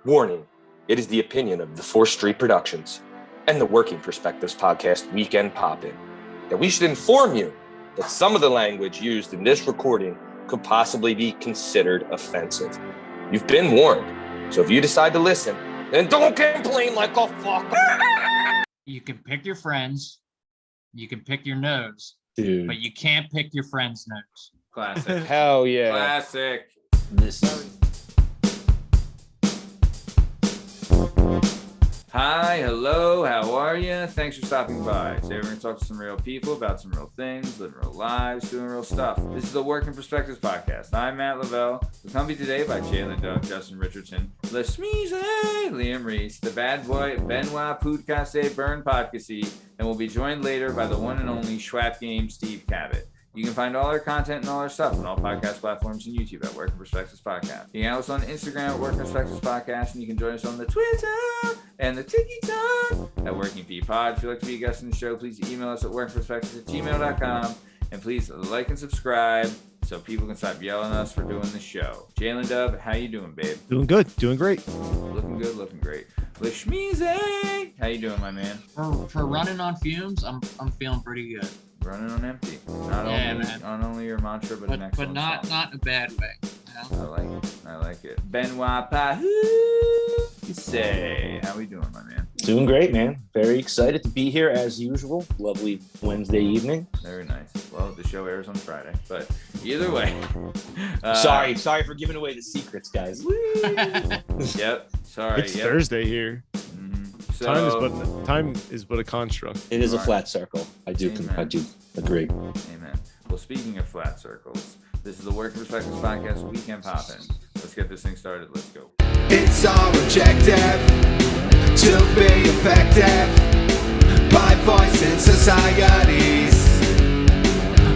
Warning, it is the opinion of the 4th Street Productions and the Working Perspectives Podcast Weekend Pop-In that we should inform you that some of the language used in this recording could possibly be considered offensive. You've been warned, so if you decide to listen, then don't complain like a fucker. You can pick your friends, you can pick your nose, dude, but you can't pick your friend's nose. Classic. Hell yeah. Classic. Hi, hello, how are you? Thanks for stopping by. Today we're going to talk to some real people about some real things, living real lives, doing real stuff. This is the Working Perspectives Podcast. I'm Matt Lavelle. We're accompanied today by Lyn Dub, Justin Richardson, Lasmeeshma, Liam Reese, the bad boy, Benoit Podcasy, Bern Podcasy, and we'll be joined later by the one and only Schwap Game, Steve Cabot. You can find all our content and all our stuff on all podcast platforms and YouTube at Working Perspectives Podcast. You can follow us on Instagram at Working Perspectives Podcast, and you can join us on the Twitter and the TikTok at Working P Pod. If you'd like to be a guest on the show, please email us at workingperspectives@gmail.com, and please like and subscribe so people can stop yelling at us for doing the show. Lyn Dub, how you doing, babe? Doing good. Doing great. Looking good, looking great. Lasmeeshma, how you doing, my man? For running on fumes, I'm feeling pretty good. Running on empty. Not only your mantra, but an excellent not in a bad way. You know? I like it. Benoit Pahoo, say, how we doing, my man? Doing great, man. Very excited to be here as usual. Lovely Wednesday evening. Very nice. Well, the show airs on Friday, but either way. Sorry for giving away the secrets, guys. Yep. Sorry. It's Thursday here. So, time is but a construct. It is a flat circle. I do agree. Amen. Well, speaking of flat circles, this is the Working Perspectives Podcast Weekend Pop-In. Let's get this thing started. Let's go. It's our objective to be effective by voicing societies.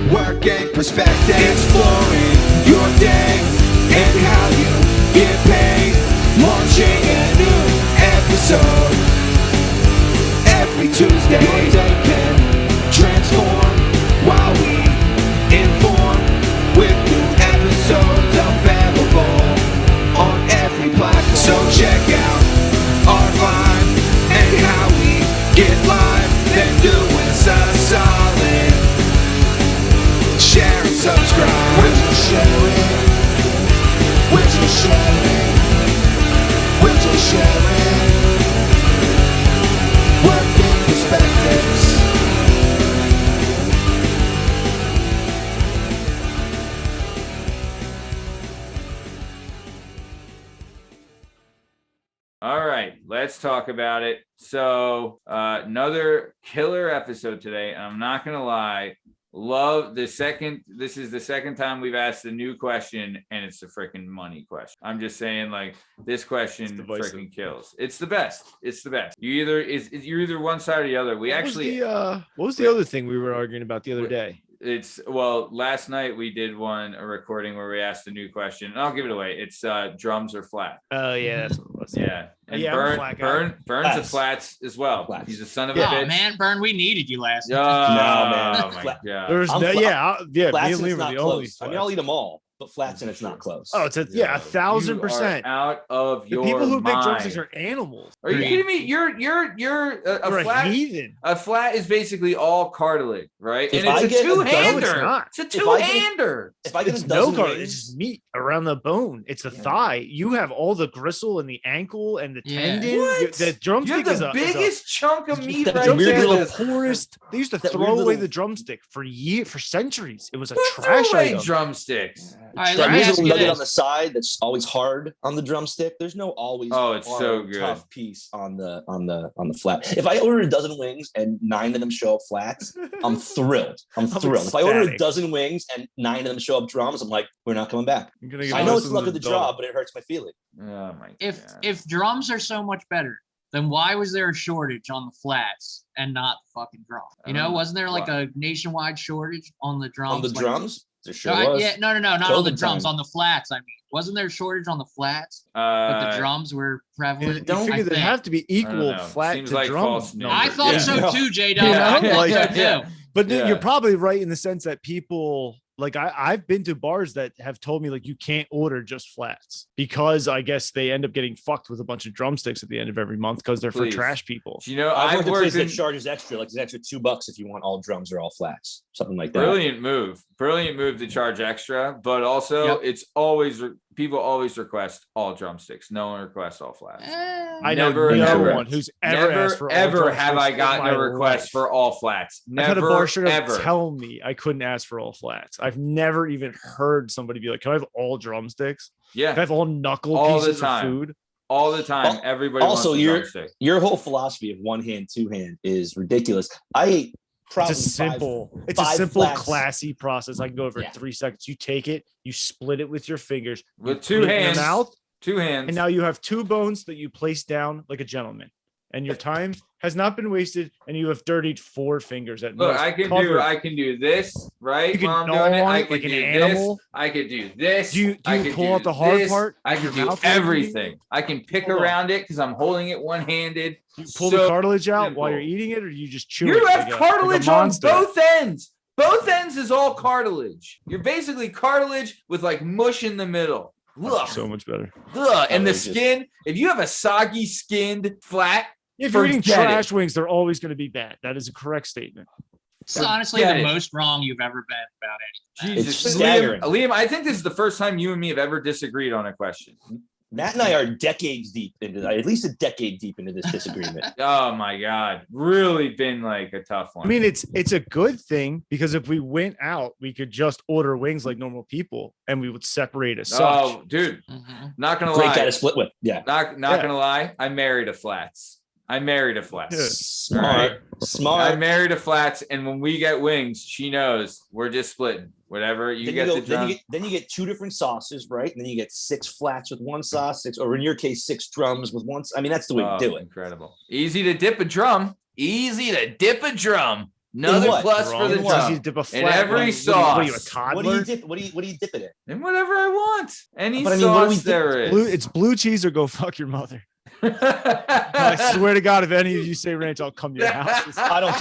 Working perspective, exploring your day and how you get paid. Launching a new episode every Tuesday. Your day can transform while we inform with new episodes available on every platform. So check out our vibe and how we get live. Then do us a solid. Share and subscribe. We're just sharing. We're just sharing. We're just sharing. Working perspectives. All right, let's talk about it. So another killer episode today. I'm not going to lie. This is the second time we've asked a new question, and it's a freaking money question. I'm just saying, like, this question freaking kills. It's the best. It's the best. You're either one side or the other. What was the other thing we were arguing about the other day? Last night we did a recording where we asked a new question, and I'll give it away. It's drums or flat. Oh yeah, that's what it was. Yeah. And Bern's a flats as well. Flats. He's a son of a bitch. Man, Bern, we needed you last night. No, man. Oh my God. There's flats me and Liam not are the only. close. I mean, I'll eat them all, but flats and it's not close. Oh, it's 1,000%. Out of your The people who mind. make drumsticks are animals. Are you kidding me? You're a flat. Heathen. A flat is basically all cartilage, right? If And it's a two-hander. No, it's not. It's a two-hander. If I get It's a no dozen cartilage. wings, It's just meat around the bone. It's the thigh. You have all the gristle and the ankle and the tendon. What? The drumstick You're is the a biggest chunk of meat that right weird there. little the poorest. They used to that throw weird away little- the drumstick for centuries. It was a Who trash threw away item. drumsticks? All right, that let me weird ask little you nugget this. on the side that's always hard on the drumstick. There's no always Oh, it's hard, so good. tough piece on the flat. If I order a dozen wings and 9 of them show up flats, I'm thrilled. I'm thrilled. If I order a ecstatic. dozen wings and 9 of them show up drums, I'm like, we're not coming back. I'm gonna get I know most it's of luck the of the dog. draw, but it hurts my feeling. Oh my God. If drums are so much better, then why was there a shortage on the flats and not the fucking drum? You know, wasn't there like a nationwide shortage on the drums? On the Like- drums? There sure No, was. not on the COVID drums, time. on the flats. I mean, wasn't there a shortage on the flats? But the drums were prevalent. You figure there'd have to be equal know. flat Seems to like drum. false numbers. I thought Yeah. so too, J. You know, I thought like- so too. But Yeah. you're probably right in the sense that people Like I've been to bars that have told me like you can't order just flats because I guess they end up getting fucked with a bunch of drumsticks at the end of every month because they're Please. for trash people. You know, I've I've worked at a worked place in that charges extra, like it's an extra $2 if you want all drums or all flats, something like that. brilliant move to charge extra, but also it's always people always request all drumsticks. No one requests all flats. I know no one who's ever asked for all ever have I drumsticks in gotten my a request life. for all flats. I've had a Never bar straight up ever. tell me I couldn't ask for all flats. I've never even heard somebody be like, "Can I have all drumsticks? Can I Yeah, have all knuckle All the pieces of time. food?" all the time. Everybody Also, wants a drumstick. your whole philosophy of one hand, two hand is ridiculous. I ate probably It's a simple, five flats. classy process. I can go over Yeah. in 3 seconds. You take it, you split it with your fingers, With you two put it in your hands. mouth, Two hands. and now you have 2 bones that you place down like a gentleman. And your time has not been wasted, and you have dirtied 4 fingers at Look, most. I can Covered. do this, right? You can While I'm gnaw doing it, on I it can like do an this. animal. I could do this. Do you I could pull do out the hard this. part I with can your do mouth while you're everything. I can pick Hold on. around it because I'm holding it one-handed. You pull So the cartilage out simple. while you're eating it, or you just chew You it? have like cartilage a on monster? both ends. Both ends is all cartilage. You're basically cartilage with like mush in the middle. Ugh. So much better. Ugh. And the Outrageous. skin, if you have a soggy skinned flat, If you're eating Forget it. trash wings, they're always going to be bad. That is a correct statement. It's honestly Get the it. most wrong you've ever been about anything. Jesus, It's staggering. Liam, I think this is the first time you and me have ever disagreed on a question. Matt and I are decades deep into that, at least a decade deep into this disagreement. Oh my God. Really been like a tough one. I mean, it's a good thing because if we went out, we could just order wings like normal people, and we would separate as such. oh, dude, Mhm. not gonna Great guy lie. to split with. Yeah. Not Yeah. gonna lie. I married a flats. I Smart. Alright. I Smart. married a flats, and when we get wings, she knows we're just splitting. Whatever you Then get you, the go, drum. then you get 2 different sauces, right? And then you get 6 flats with 1 sauce, 6, or in your case, 6 drums with 1. I mean, that's the way Oh, to do it. Incredible. Easy to dip a drum. Easy to dip a drum. Another what? plus for the Wrong. Easy to drum. dip a In flat. every What are you, sauce. a What do toddler? you dip? What do you dip it in? And whatever I want. Any But I mean, what do we sauce dip- there is. It's blue cheese or go fuck your mother. I swear to God, if any of you say ranch, I'll come to your house. I don't.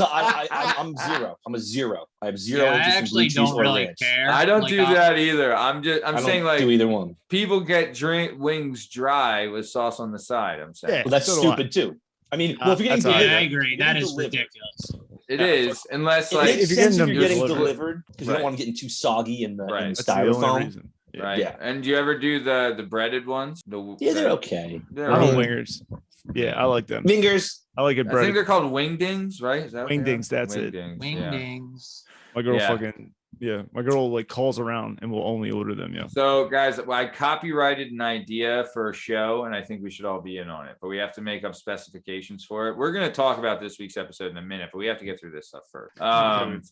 I'm 0. I'm a 0. I have 0 Yeah, I interest in blue actually cheese don't or really ranch. care. I don't Like, do that either. I'm I don't saying like do either one. people get wings dry with sauce on the side. I'm saying Yeah. Well, that's So do I. stupid too. I mean, well, if you're getting that's all right. Yeah, I delivered, agree. if That you're is delivered, ridiculous. it Yeah. is, unless It like makes if you're sense getting if you're getting delivered. delivered because you Right. don't want to get too soggy in the, Right. in the That's the only styrofoam. reason. Yeah. right. Yeah. And do you ever do the breaded ones? Yeah, they're okay. They're I'm I a mean- wingers. Yeah, I like them. Fingers. I like it I think breaded. they're called wingdings, right? Is that what they are? Wingdings, that's it. Wingdings, Wing yeah. dings. My girl Yeah. my girl like calls around and will only order them. Yeah. So, guys, I copyrighted an idea for a show, and I think we should all be in on it. But we have to make up specifications for it. We're going to talk about this week's episode in a minute, but we have to get through this stuff first. It's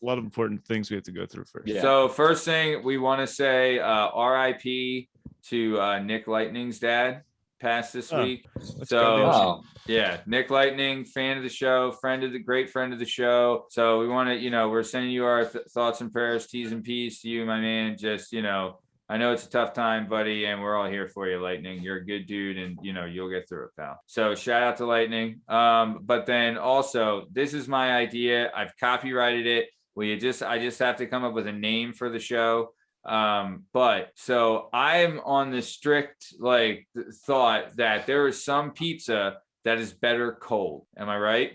a lot of important things we have to go through first. Yeah. So, first thing we want to say, RIP to Nick Lightning's dad. Passed this Oh, week. That's So, goddamn shame. Oh, yeah, Nick Lightning, fan of the show, great friend of the show. So we want to, we're sending you our thoughts and prayers, T's and P's to you, my man. Just, I know it's a tough time, buddy, and we're all here for you, Lightning. You're a good dude, and you'll get through it, pal. So shout out to Lightning. But then also, this is my idea. I've copyrighted it. I just have to come up with a name for the show. But so I'm on the strict thought that there is some pizza that is better cold. Am I right?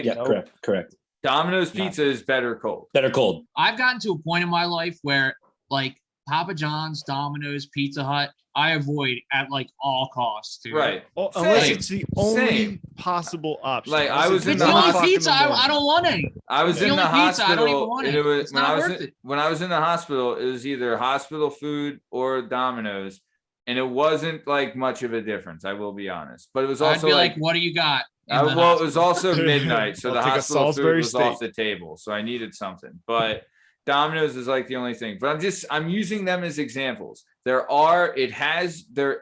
yeah, Nope. correct. Domino's pizza is better cold. Better cold. I've gotten to a point in my life where like Papa John's, Domino's, Pizza Hut, I avoid at like all costs, dude. Right. Well, unless Same. it's the only Same. possible option. Like, I Unless was If in it's the the only hospital pizza, I don't want any. I was The in the only pizza, I don't even hospital. want and it. it was It's when not I was worth it. when I was in the hospital, it was either hospital food or Domino's, and it wasn't like much of a difference. I will be honest, but it was I'd also be like, what do you got? in the well, it hospital? was also midnight, so I'll the take a hospital food Salisbury was off the steak. table, so I needed something. But Domino's is like the only thing. But I'm using them as examples. There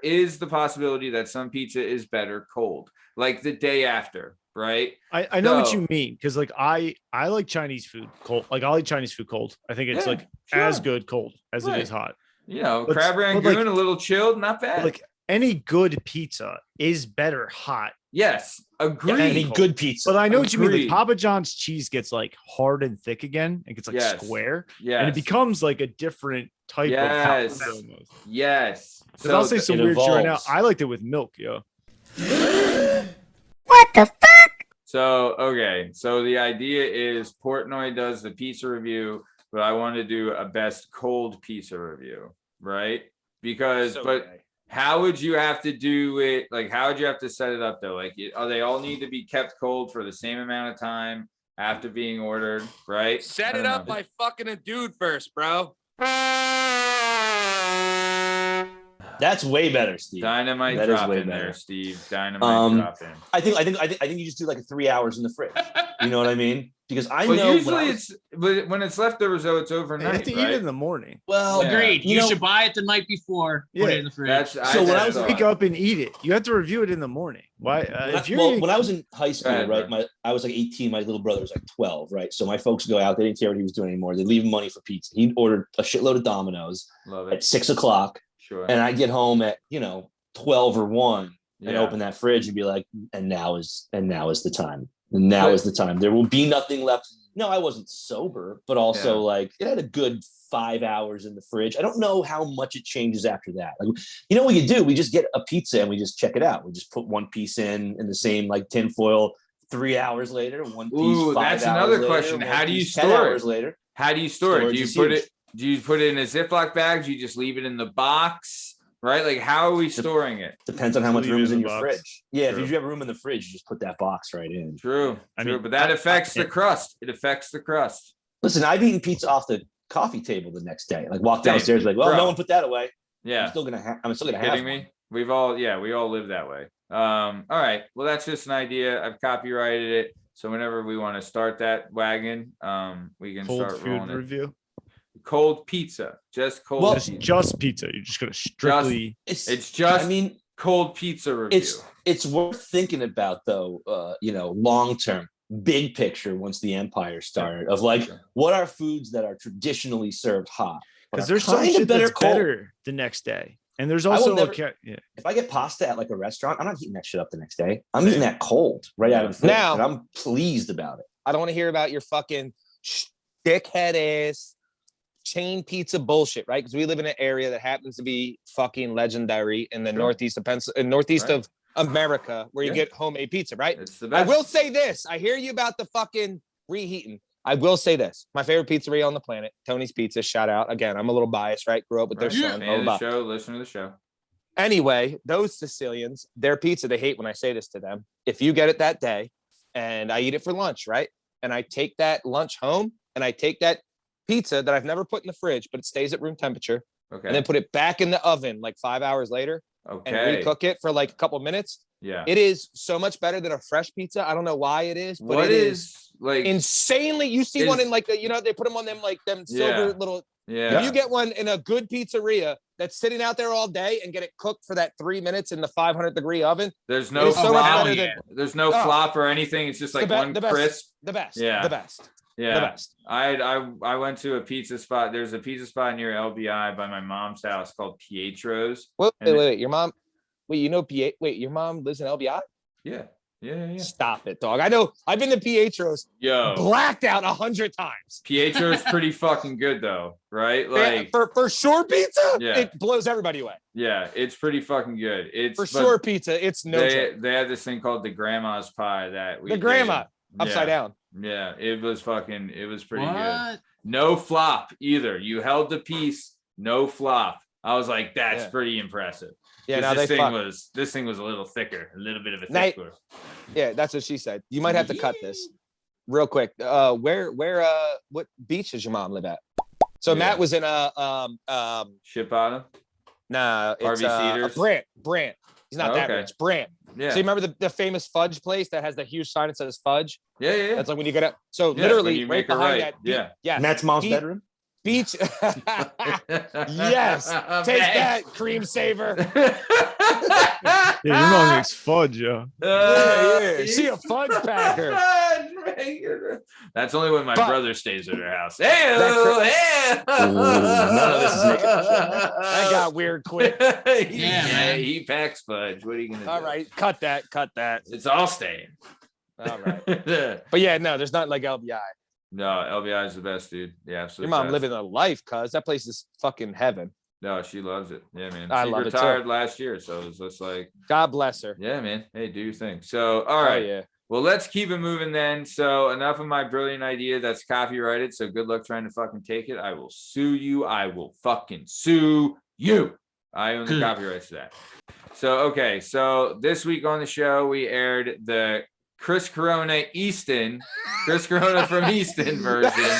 is the possibility that some pizza is better cold, like the day after, right? I know what So- you mean because like I like Chinese food cold. Like I'll eat Chinese food cold. I think it's Yeah, like sure. as good cold as it Right. is hot. Crab rangoon, like- a little chilled, not bad. Like any good pizza is better hot Yes, agreed. Any good pizza. But I know what you mean. Agreed. Like Papa John's cheese gets like hard and thick again. It gets like Yes. square. Yes. And it becomes like a different type Yes. of almost. Yes. Because I'll say some it weird shit right now. evolves. I liked it with milk, yo. So, okay. So the idea is Portnoy does the pizza review, but I want to do a best cold pizza review, right? Because, how would you have to do it? Like, how would you have to set it up though? Like, are they all need to be kept cold for the same amount of time after being ordered, right? Set I it don't up know. by fucking a dude first, bro. That's way better, Steve. Dynamite That is drop way in there, better. Steve. Dynamite drop in. I think you just do like 3 hours in the fridge. You know what I mean? Because I Well, know usually but when it's leftovers though, it's You overnight. have to eat right? it in the morning. well, Yeah. Agreed. You You know- should buy it the night before. Put Yeah. it in the fridge. That's So when I was Wake up and eat it. You have to review it in the morning. Why? If you're eating- when I was in high school, ahead, right? bro. I was like 18. My little brother was like 12, right? So my folks go out. They didn't care what he was doing anymore. They leave him money for pizza. He ordered a shitload of Domino's Love at it. 6:00, Sure. and I get home at 12 or 1, and Yeah. open that fridge and be like, and now is the time. And now is the time. There will be nothing left. No, I wasn't sober, but also like it had a good 5 hours in the fridge. I don't know how much it changes after that. Like, you know what you do? We just get a pizza and we just check it out. We just put one piece in the same like tin foil. 3 hours later, one piece. Ooh, 5 that's hours another later, question. one How do you piece 10 store it? hours later. How do you store it? Storage Do you is put huge. it? Do you put it in a Ziploc bag? Do you just leave it in the box? Right? Like, how are we storing it? Depends on how Just much leave room it is in in the your box. fridge. Yeah, True. if you have room in the fridge, you just put that box right in. True. I True. mean, But that affects the crust. It affects the crust. Listen, I've eaten pizza off the coffee table the next day. Like walk Same. downstairs, like, well, Bro. no one put that away. Yeah. I'm still gonna have You have kidding one. me? We all live that way. All right. Well, that's just an idea. I've copyrighted it. So whenever we want to start that wagon, we can cold start food rolling it. review. Cold pizza. Just cold Well, pizza. Just pizza. You're just gonna strictly. It's just I mean, cold pizza review. it's worth thinking about though, long term, big picture once the empire started of like Sure. what are foods that are traditionally served hot. but Because are there's some kinda shit that's cold. better the next day. And there's I will also never- yeah. If I get pasta at like a restaurant, I'm not heating that shit up the next day. I'm eating that cold right out of the fridge, Now- and I'm pleased about it. I don't want to hear about your fucking dickhead ass chain pizza bullshit, right? Because we live in an area that happens to be fucking legendary in the Sure. northeast of northeast Right. of America, where you Yeah. get homemade pizza, right? It's the I best. will say this. I hear you about the fucking reheating. I will say this. My favorite pizzeria on the planet, Tony's Pizza. Shout out. Again, I'm a little biased, right? Grew up with their Right. son. Fan blah, of blah, the blah. show, listen to the show. Anyway, those Sicilians, their pizza, they hate when I say this to them. If you get it that day and I eat it for lunch, right? And I take that lunch home and I take that pizza that I've never put in the fridge, but it stays at room temperature, Okay. and then put it back in the oven like 5 hours later and Okay. recook it for like a couple minutes. Yeah. It is so much better than a fresh pizza. I don't know why it is, but What it is is like? insanely. You see one is- in like they put them on them like them silver Yeah. little. Yeah. If you get one in a good pizzeria that's sitting out there all day and get it cooked for that 3 minutes in the 500-degree oven, There's it no is so much flop. better than There's no Oh. flop or anything. It's just like one the best, crisp. the best, Yeah. the best, Yeah. the best. I went to a pizza spot. There's a pizza spot near LBI by my mom's house called Pietro's. Wait, And wait, your mom. Wait, wait, your mom lives in LBI? Yeah. Yeah. Stop it, dog. I know. I've been to Pietro's, Yo, blacked out 100 times. Pietro's pretty fucking good though, right? Like, for sure pizza, Yeah. it blows everybody away. yeah, it's pretty fucking good. It's For but sure pizza, it's no joke. They had this thing called the grandma's pie that we The grandma, did. upside down. Yeah, it was pretty good. What? No flop either. You held the piece, no flop. I was like, that's Yeah. pretty impressive. Yeah, 'Cause now they this thing was a little thicker, a little bit of a Now- thicker. Yeah, that's what she said. You might have to cut this real quick. What beach does your mom live at? So Yeah. Matt was in Ship bottom. nah, it's Harvey a Cedars? Brant. He's not Oh, that okay. rich. Brant. Yeah. So you remember the famous fudge place that has the huge sign that says fudge? Yeah. That's like when you get up. So Yeah, when literally you right make a behind right. that. Yeah. Yes. Matt's mom's He- bedroom. Beach. Yes. Take that, cream saver. Yeah, your mom makes fudge, yo. Yeah. She a fudge packer. That's only when my But- brother stays at her house. Hey, None of this is making the show. That got weird quick. Yeah, man. He packs fudge. What are you gonna do? All right, cut that. It's all staying. All right. No, But yeah, no, there's not like LBI. LBI is the best, dude. Yeah, absolutely. Your mom living a life, cuz that place is fucking heaven. No, she loves it. Yeah, man. I She love it, too. retired last year, so it's just like, God bless her. yeah, man. Hey, do your thing. So, all Oh, right. yeah. Well, let's keep it moving then. So enough of my brilliant idea that's copyrighted. So good luck trying to fucking take it. I will sue you. I will fucking sue you. I own the copyrights to that. So, okay. So this week on the show, we aired the Chris Corona from Easton version.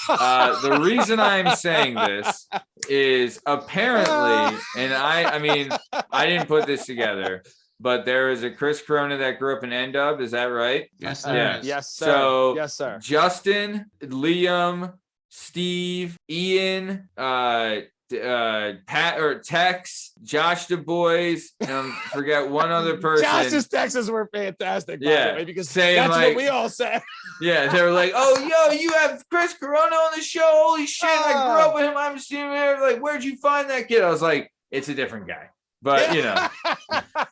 The reason I'm saying this is apparently, and I mean, I didn't put this together, but there is a Chris Corona that grew up in Lyn Dub. Is that right? Yes, Yeah. there is. Yes, sir. So Yes, sir. Justin, Liam, Steve, Ian, Pat or Tex, Josh Du Bois, and forget one other person. Josh's Texas were fantastic, by Yeah, the way, because saying, that's like- what we all said. Yeah, they were like, "Oh, yo, you have Chris Corona on the show. Holy shit! I grew up with him. I'm assuming like, where'd you find that kid?" I was like, "It's a different guy." But you know,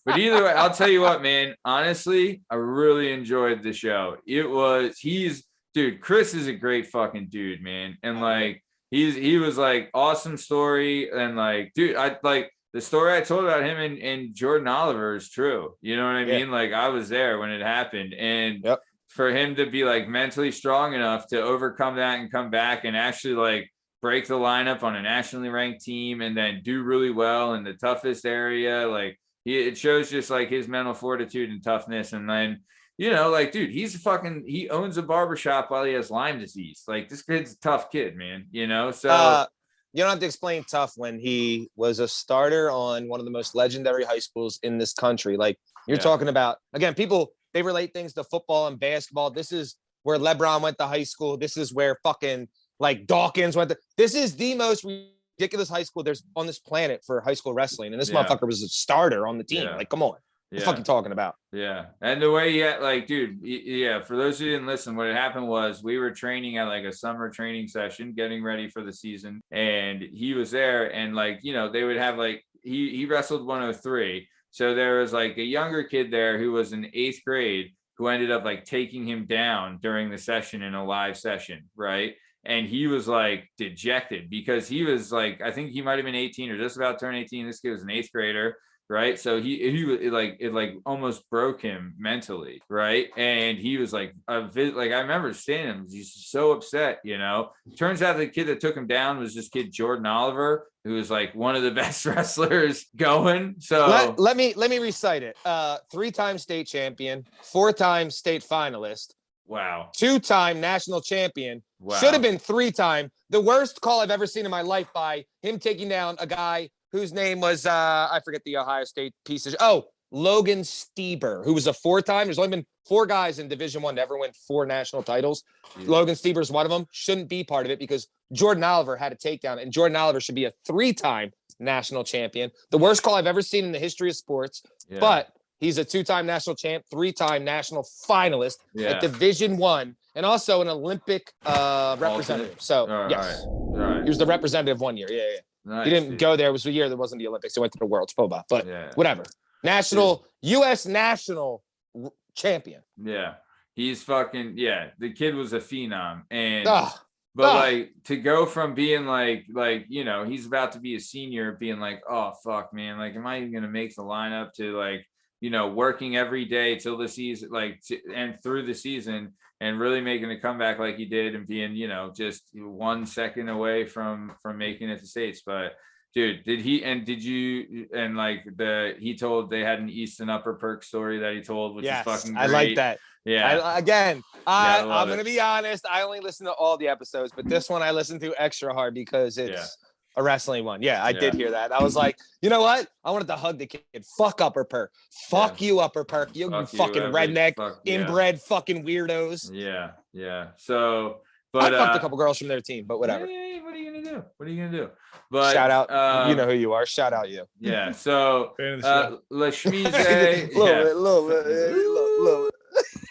but either way, I'll tell you what, man. Honestly, I really enjoyed the show. Dude, Chris is a great fucking dude, man, and like he was like awesome story, and like, dude, I like the story I told about him and Jordan Oliver is true. You know what I mean? Like I was there when it happened, and for him to be like mentally strong enough to overcome that and come back and actually like break the lineup on a nationally ranked team and then do really well in the toughest area. Like it shows just like his mental fortitude and toughness. And then, you know, like, dude, he owns a barbershop while he has Lyme disease. Like this kid's a tough kid, man, you know? So you don't have to explain tough when he was a starter on one of the most legendary high schools in this country. Like you're talking about, again, people, they relate things to football and basketball. This is where LeBron went to high school. This is where fucking like Dawkins went to. This is the most ridiculous high school there's on this planet for high school wrestling. And this motherfucker was a starter on the team. Like, come on. What the fuck you talking about? Yeah. And the way he had, like, dude, yeah, for those who didn't listen, what had happened was we were training at like a summer training session, getting ready for the season. And he was there and like, you know, they would have like, he wrestled 103. So there was like a younger kid there who was in 8th grade who ended up like taking him down during the session in a live session. Right. And he was like dejected because he was like, I think he might've been 18 or just about to turn 18. This kid was an 8th grader. Right. So he was like, it like almost broke him mentally. Right. And he was like, I remember seeing him. He's so upset, you know. Turns out the kid that took him down was this kid, Jordan Oliver, who was like one of the best wrestlers going. So let me recite it. 3-time state champion, 4-time state finalist. Wow. 2-time national champion. Wow. Should have been 3-time. The worst call I've ever seen in my life by him taking down a guy whose name was I forget the Ohio State piece of Logan Stieber, who was a 4-time. There's only been 4 guys in Division I to ever win 4 national titles. Yeah. Logan Stieber's one of them. Shouldn't be part of it because Jordan Oliver had a takedown, and Jordan Oliver should be a 3-time national champion. The worst call I've ever seen in the history of sports. Yeah. But he's a 2-time national champ, 3-time national finalist at Division I, and also an Olympic representative. So yes, all right. He was the representative one year. Yeah. Nice, he didn't go there. It was the year there wasn't the Olympics. He went to the Worlds, but whatever. U.S. national champion. Yeah. He's fucking, the kid was a phenom. And, like to go from being like, you know, he's about to be a senior being like, oh, fuck, man. Like, am I even going to make the lineup to like, you know, working every day till the season, and through the season and really making a comeback like he did and being, you know, just 1 second away from making it to States. But dude, he told they had an East and Upper Perk story that he told, which is fucking great. I like that. Yeah. I'm going to be honest. I only listen to all the episodes, but this one I listened to extra hard because it's a wrestling one. Yeah, I did hear that. I was like, you know what? I wanted to hug the kid. Fuck Upper Perk. Fuck you, Upper Perk. You fucking redneck, inbred fucking weirdos. Yeah. So, but I fucked a couple girls from their team, but whatever. What are you gonna do? But shout out, you know who you are. Shout out you. Yeah. So, Lasmeeshma. little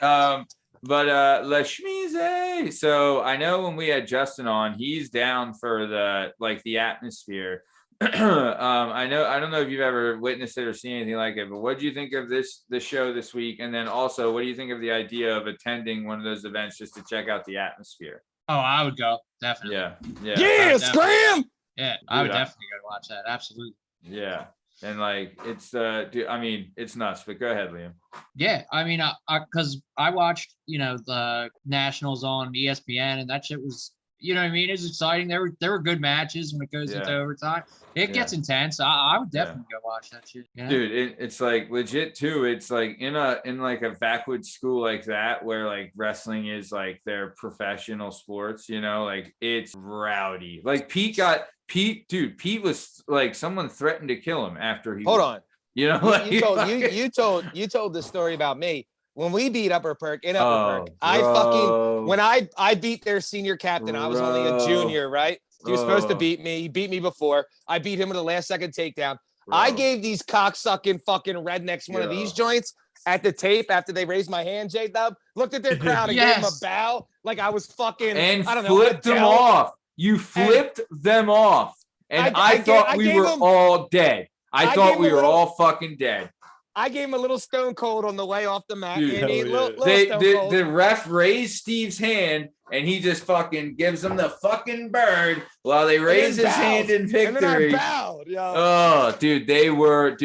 bit. But Lasmeeshma. So I know when we had Justin on, he's down for the atmosphere. I don't know if you've ever witnessed it or seen anything like it, but what do you think of the show this week? And then also, what do you think of the idea of attending one of those events just to check out the atmosphere? Oh, I would go, definitely. Yeah, scram! Yeah, I would definitely go watch that. Absolutely. Yeah. And like it's dude, I mean, it's nuts, but go ahead, Liam. Yeah, I mean, because I watched, the Nationals on ESPN, and that shit was, you know what I mean? It's exciting. There were good matches when it goes into overtime. It gets intense. I would definitely go watch that shit. You know? Dude, it's like legit too. It's like in like a backwoods school like that where like wrestling is like their professional sports, like it's rowdy. Like Pete was like someone threatened to kill him after he Hold on. You told the story about me. When we beat Upper Perk in Upper Perk, when I beat their senior captain, I was only a junior, right? He was supposed to beat me. He beat me before. I beat him with a last second takedown. I gave these cocksucking fucking rednecks one of these joints at the tape after they raised my hand, J-Dub. Looked at their crowd and gave them a bow like I was fucking, and I don't know. Flipped them off. You flipped them off. And I thought we were all dead. I thought we were all fucking dead. I gave him a little stone cold on the way off the mat. Dude, the ref raised Steve's hand and he just fucking gives him the fucking bird while they raise his hand in victory. And then I bowed, yo. Oh, dude,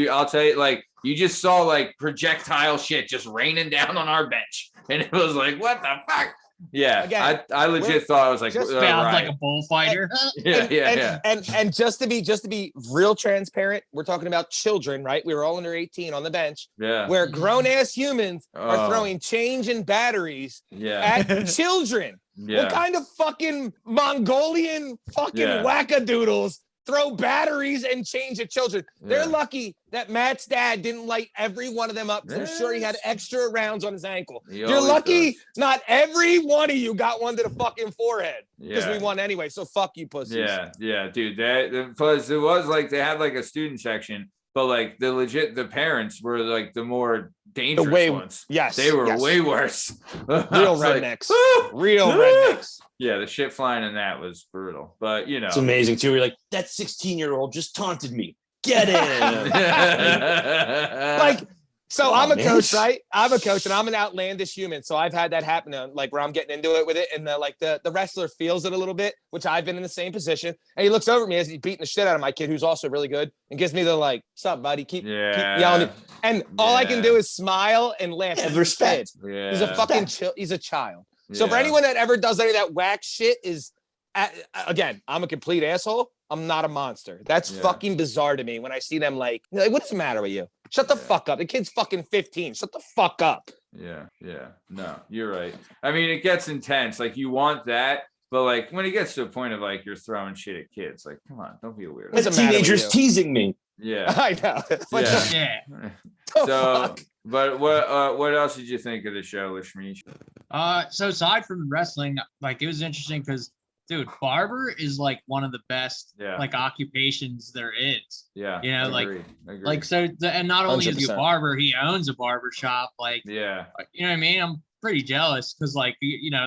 I'll tell you, like, you just saw like projectile shit just raining down on our bench. And it was like, what the fuck? Yeah, again, I legit thought I was like, just bound like a bullfighter. And just to be real transparent, we're talking about children, right? We were all under 18 on the bench. Yeah, where grown ass humans are throwing change and batteries at children. Yeah. What kind of fucking Mongolian fucking wackadoodles throw batteries and change at children? They're lucky that Matt's dad didn't light every one of them up. I'm sure he had extra rounds on his ankle. You're lucky not every one of you got one to the fucking forehead because we won anyway. So fuck you, pussies. Yeah, dude. Plus, it was like they had like a student section, but like the parents were like the more dangerous ones. Yes, they were way worse. Real rednecks. Real rednecks. Yeah, the shit flying in that was brutal. But it's amazing too. You're like, that 16-year-old just taunted me. Get him. So I'm a coach, right? I'm a coach and I'm an outlandish human. So I've had that happen, like where I'm getting into it with it, and the wrestler feels it a little bit, which I've been in the same position. And he looks over at me as he's beating the shit out of my kid, who's also really good, and gives me the like, "What's up, buddy? Keep yelling." And all I can do is smile and laugh. Respect. Yeah. He's a fucking he's a child. So for anyone that ever does any of that whack shit again, I'm a complete asshole. I'm not a monster. That's fucking bizarre to me when I see them like, what's the matter with you? Shut the fuck up. The kid's fucking 15. Shut the fuck up. Yeah. No, you're right. I mean, it gets intense. Like you want that, but like when it gets to a point of like you're throwing shit at kids, like, come on, don't be a weirdo. The teenager's teasing me. Yeah. I know. So, but what else did you think of the show, Lasmeeshma? So aside from wrestling, like it was interesting because, dude, barber is like one of the best like occupations there is. Yeah. Agreed. Like so, and not only 100%. Is he a barber, he owns a barber shop. Like, you know what I mean? I'm pretty jealous because, like,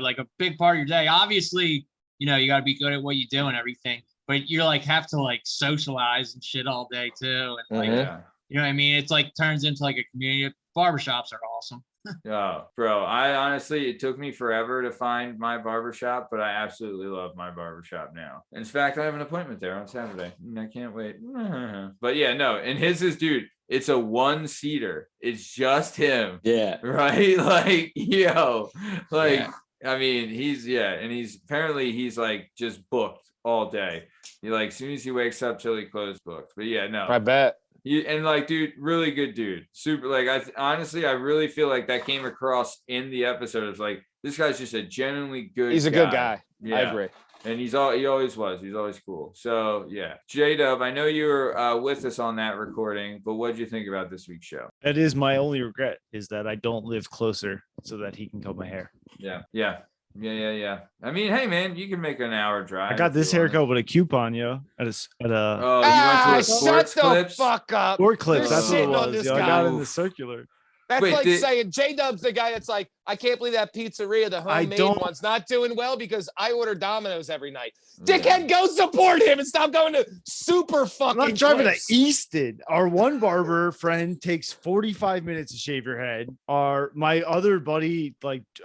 like a big part of your day, obviously, you got to be good at what you do and everything, but you like have to like socialize and shit all day too, and like, you know what I mean? It's like turns into like a community. Barbershops are awesome. Yeah, bro. I honestly, it took me forever to find my barbershop, but I absolutely love my barbershop now. In fact, I have an appointment there on Saturday. I can't wait. But yeah, no. And his is, dude, it's a 1-seater. It's just him. Yeah. Right? Like, I mean, he's like just booked all day. He like, as soon as he wakes up till he closed booked. But yeah, no. I bet. And like, dude, really good dude. Super. Like, I really feel like that came across in the episode. It's like, this guy's just a genuinely good guy. He's a good guy. Yeah. I agree. And he always was. He's always cool. So yeah. J-Dub, I know you were with us on that recording, but what did you think about this week's show? That is my only regret, is that I don't live closer so that he can cut my hair. Yeah. I mean, hey man, you can make an hour drive. I got this haircut with a coupon, yo. You went to a Sports shut Clips? The fuck up. Sport Clips, You're that's what it shitting on was. this Yo, guy. I got in the circular. That's saying J-Dub's the guy that's like, I can't believe that pizzeria, the homemade one's not doing well because I order Domino's every night. Dickhead, go support him and stop going to super fucking. I'm not driving to Easton. Our one barber friend takes 45 minutes to shave your head. My other buddy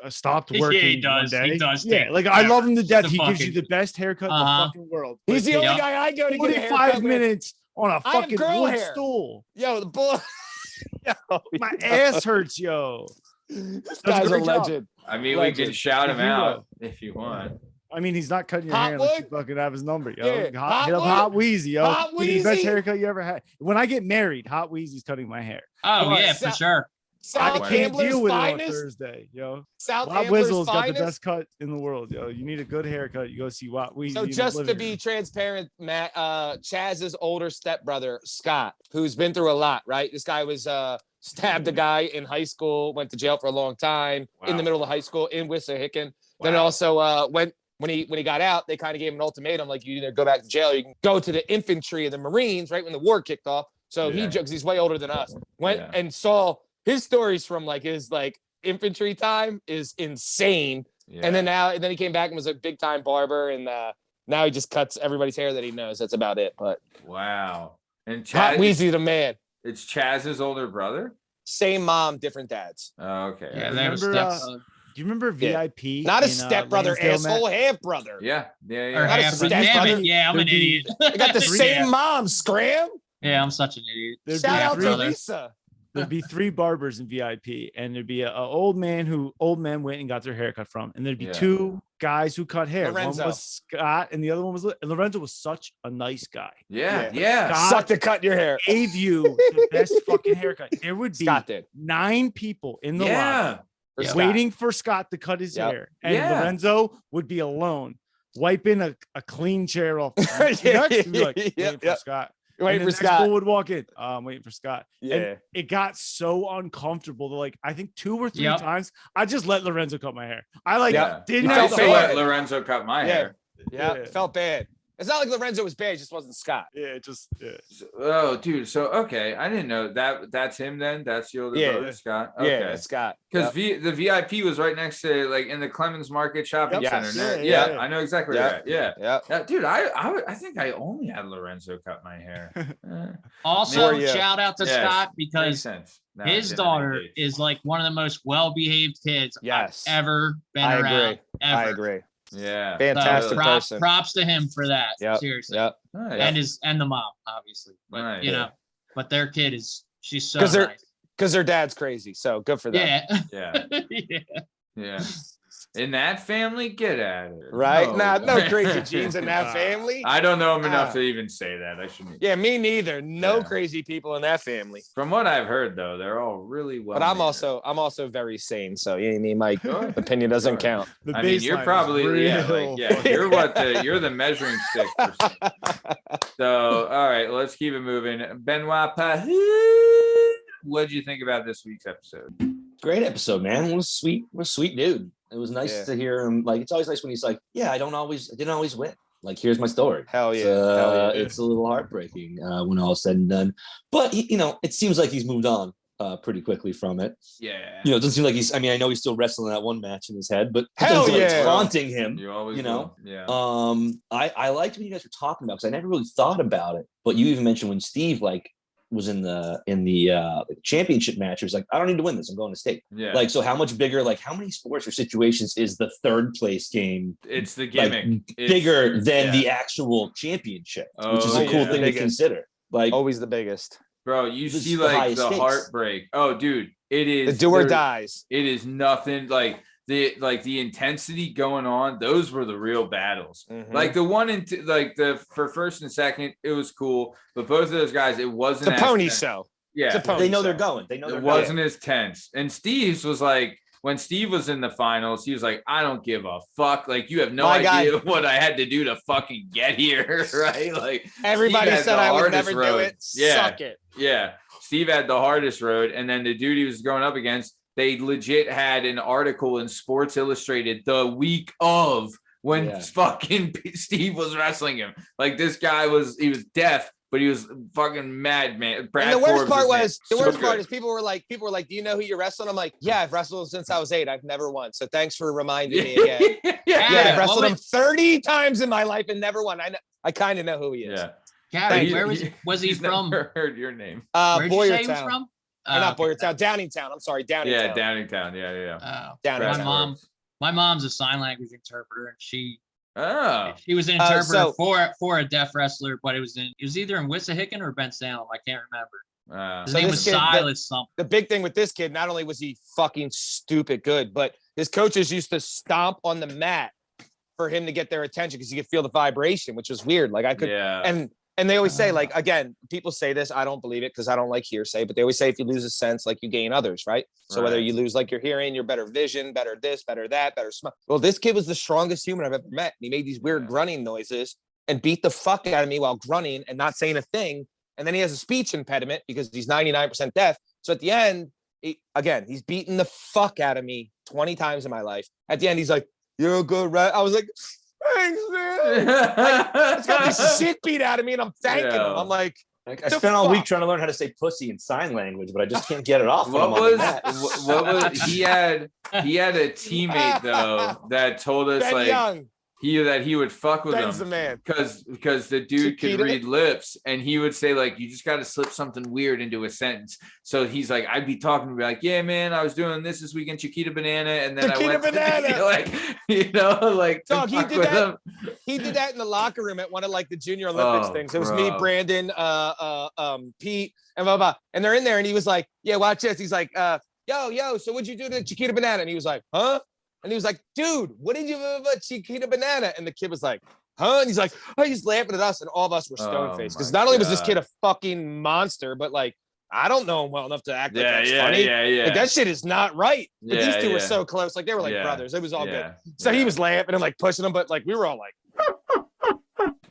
stopped working. Yeah, he does. One day. He does. Yeah, I love him to death. He gives you the best haircut in the fucking world. He's the only guy I go to get a haircut 45 minutes on a fucking wood stool. Yo, the bull. My ass hurts, yo. This guy's a legend. I mean, we can shout him out if you want. I mean, he's not cutting your hair unless you fucking have his number, yo. Yeah. Hit up Hot Wheezy, yo. Hot He's the best Wheezy. haircut you ever had. When I get married, Hot Wheezy's cutting my hair. Oh, yeah, for sure. I South can't deal Ambler's with it on finest. Thursday, yo. South Watt Ambler's Wizzle's got the finest. best cut in the world, yo. You need a good haircut, you go see Watt Wheezy. So just to be transparent, Matt, Chaz's older stepbrother, Scott, who's been through a lot, right? This guy was stabbed a guy in high school, went to jail for a long time in the middle of high school in Wissahickon. Then also when he got out, they kind of gave him an ultimatum, like you either go back to jail or you can go to the infantry of the Marines, right when the war kicked off. So he jokes, he's way older than us. Went and saw his stories from his infantry time is insane. Yeah. And then he came back and was a big time barber, and now he just cuts everybody's hair that he knows. That's about it. But wow. And Hot Wheezy the man. It's Chaz's older brother? Same mom, different dads. Oh, okay. Yeah, they have do you remember VIP? Not a stepbrother, asshole, half brother. Yeah. Or Not a half stepbrother. Yeah, I'm an idiot. They got the same mom, Scram. Yeah, I'm such an idiot. Shout out to Lisa. There'd be 3 barbers in VIP, and there'd be an old man who old men went and got their hair cut from, and there'd be 2 guys who cut hair. Lorenzo. One was Scott, and the other one was Lorenzo. Was such a nice guy. Yeah. Scott Sucked to cut your hair. Gave you the best fucking haircut. There would be Scott did. 9 people in the lobby waiting for Scott to cut his hair, and Lorenzo would be alone, wiping a clean chair off. Waiting for Scott. Waiting for Scott. People would walk in. I'm waiting for Scott. Yeah. And it got so uncomfortable that I think 2 or 3 times I just let Lorenzo cut my hair. I didn't I have also let Lorenzo cut my hair. Yeah, it felt bad. It's not like Lorenzo was bad, it just wasn't Scott. Oh, dude. So okay, I didn't know that's him then. That's your older brother, Scott. Okay. Yeah, it's Scott. Because the VIP was right next to in the Clemens Market Shopping Center. Yeah. I know exactly where. Yeah. Dude, I think I only had Lorenzo cut my hair. Also, shout out to Scott because No, his daughter is one of the most well-behaved kids I've ever been around. Ever. I agree. Yeah. Fantastic person. Props to him for that. Seriously. Yep. Nice. And the mom, obviously. But Nice. But their kid she's so nice. Because their dad's crazy. So good for them. Yeah. In that family, get at it. Right? No crazy genes in that family. I don't know him enough to even say that. I shouldn't. Yeah, me neither. No crazy people in that family. From what I've heard, though, they're all really well. But I'm also very sane. So you know what I mean? My opinion doesn't count. I mean, you're probably you're the measuring stick. So all right, let's keep it moving. Benoit Pahou, what did you think about this week's episode? Great episode, man. What a sweet dude. It was nice to hear him. It's always nice when he's like, I didn't always win. Here's my story. Hell yeah. It's a little heartbreaking when all is said and done. But it seems like he's moved on pretty quickly from it. Yeah. It doesn't seem like I know he's still wrestling that one match in his head, but it's haunting him. You always Yeah. I liked what you guys were talking about because I never really thought about it. But you even mentioned when Steve was in the championship match, it was like, I don't need to win this, I'm going to state. Yeah. So how much bigger, how many sports or situations is the 3rd place game? It's the gimmick. Bigger than the actual championship, which is a cool thing to consider. Always the biggest. Bro, you see the heartbreak. Oh, dude, it is the do or dies. It is nothing the intensity going on. Those were the real battles. Mm-hmm. The one for first and second, it was cool, but both of those guys, it wasn't the pony show. Yeah, they know they're going. It wasn't as tense. And Steve's was when Steve was in the finals, he was like, I don't give a fuck. You have no idea what I had to do to fucking get here, right? Everybody said I would never do it. Suck it. Yeah. Steve had the hardest road, and then the dude he was going up against, they legit had an article in Sports Illustrated the week of when fucking Steve was wrestling him. This guy he was deaf, but he was fucking mad, man. Brad and the worst part was, is people were like, do you know who you're wrestling? I'm like, yeah, I've wrestled since I was 8. I've never won. So thanks for reminding me again. I've wrestled him 30 times in my life and never won. I kind of know who he is. Yeah. Gabby, where was he from? Never heard your name. Where'd you say he was from? Not Boyertown, Downingtown. I'm sorry, Downingtown. Yeah, Downingtown. Yeah. Downingtown. My mom's a sign language interpreter, and she was an interpreter for a deaf wrestler, but it was either in Wissahickon or Bensalem. I can't remember. His name was Silas something. The big thing with this kid, not only was he fucking stupid good, but his coaches used to stomp on the mat for him to get their attention because he could feel the vibration, which was weird. Like I could, and they always say, like, again, people say this, I don't believe it because I don't like hearsay, but they always say if you lose a sense, like you gain others, right? So whether you lose like your hearing, your better vision, better this, better that, better smell. Well, this kid was the strongest human I've ever met. And he made these weird grunting noises and beat the fuck out of me while grunting and not saying a thing. And then he has a speech impediment because he's 99% deaf. So at the end, he's beaten the fuck out of me 20 times in my life. At the end, he's like, "You're a good rat." I was like, "Thanks, man." Like, it's got the shit beat out of me, and I'm thanking him. I'm like I spent all week trying to learn how to say pussy in sign language, but I just can't get it off. What was he had a teammate though that told us Ben like Young. He would fuck with Ben's him the man. because the dude could read lips, and he would say like, you just got to slip something weird into a sentence. So he's like, I'd be talking to me like, yeah, man, I was doing this weekend, Chiquita Banana, and then Chiquita I went Banana. like Dog, he did that. He did that in the locker room at one of like the Junior Olympics things. It was me, Brandon, Pete, and blah blah. And they're in there, and he was like, yeah, watch this. He's like, yo, so what'd you do to Chiquita Banana? And he was like, huh? And he was like, dude, what did you do about Chiquita Banana? And the kid was like, huh? And he's like, oh, he's laughing at us. And all of us were stone-faced. Because not only was this kid a fucking monster, but like, I don't know him well enough to act like that's funny. Yeah. Like, that shit is not right. But these two were so close. Like, they were like brothers. It was all good. So he was laughing and like pushing him. But like, we were all like,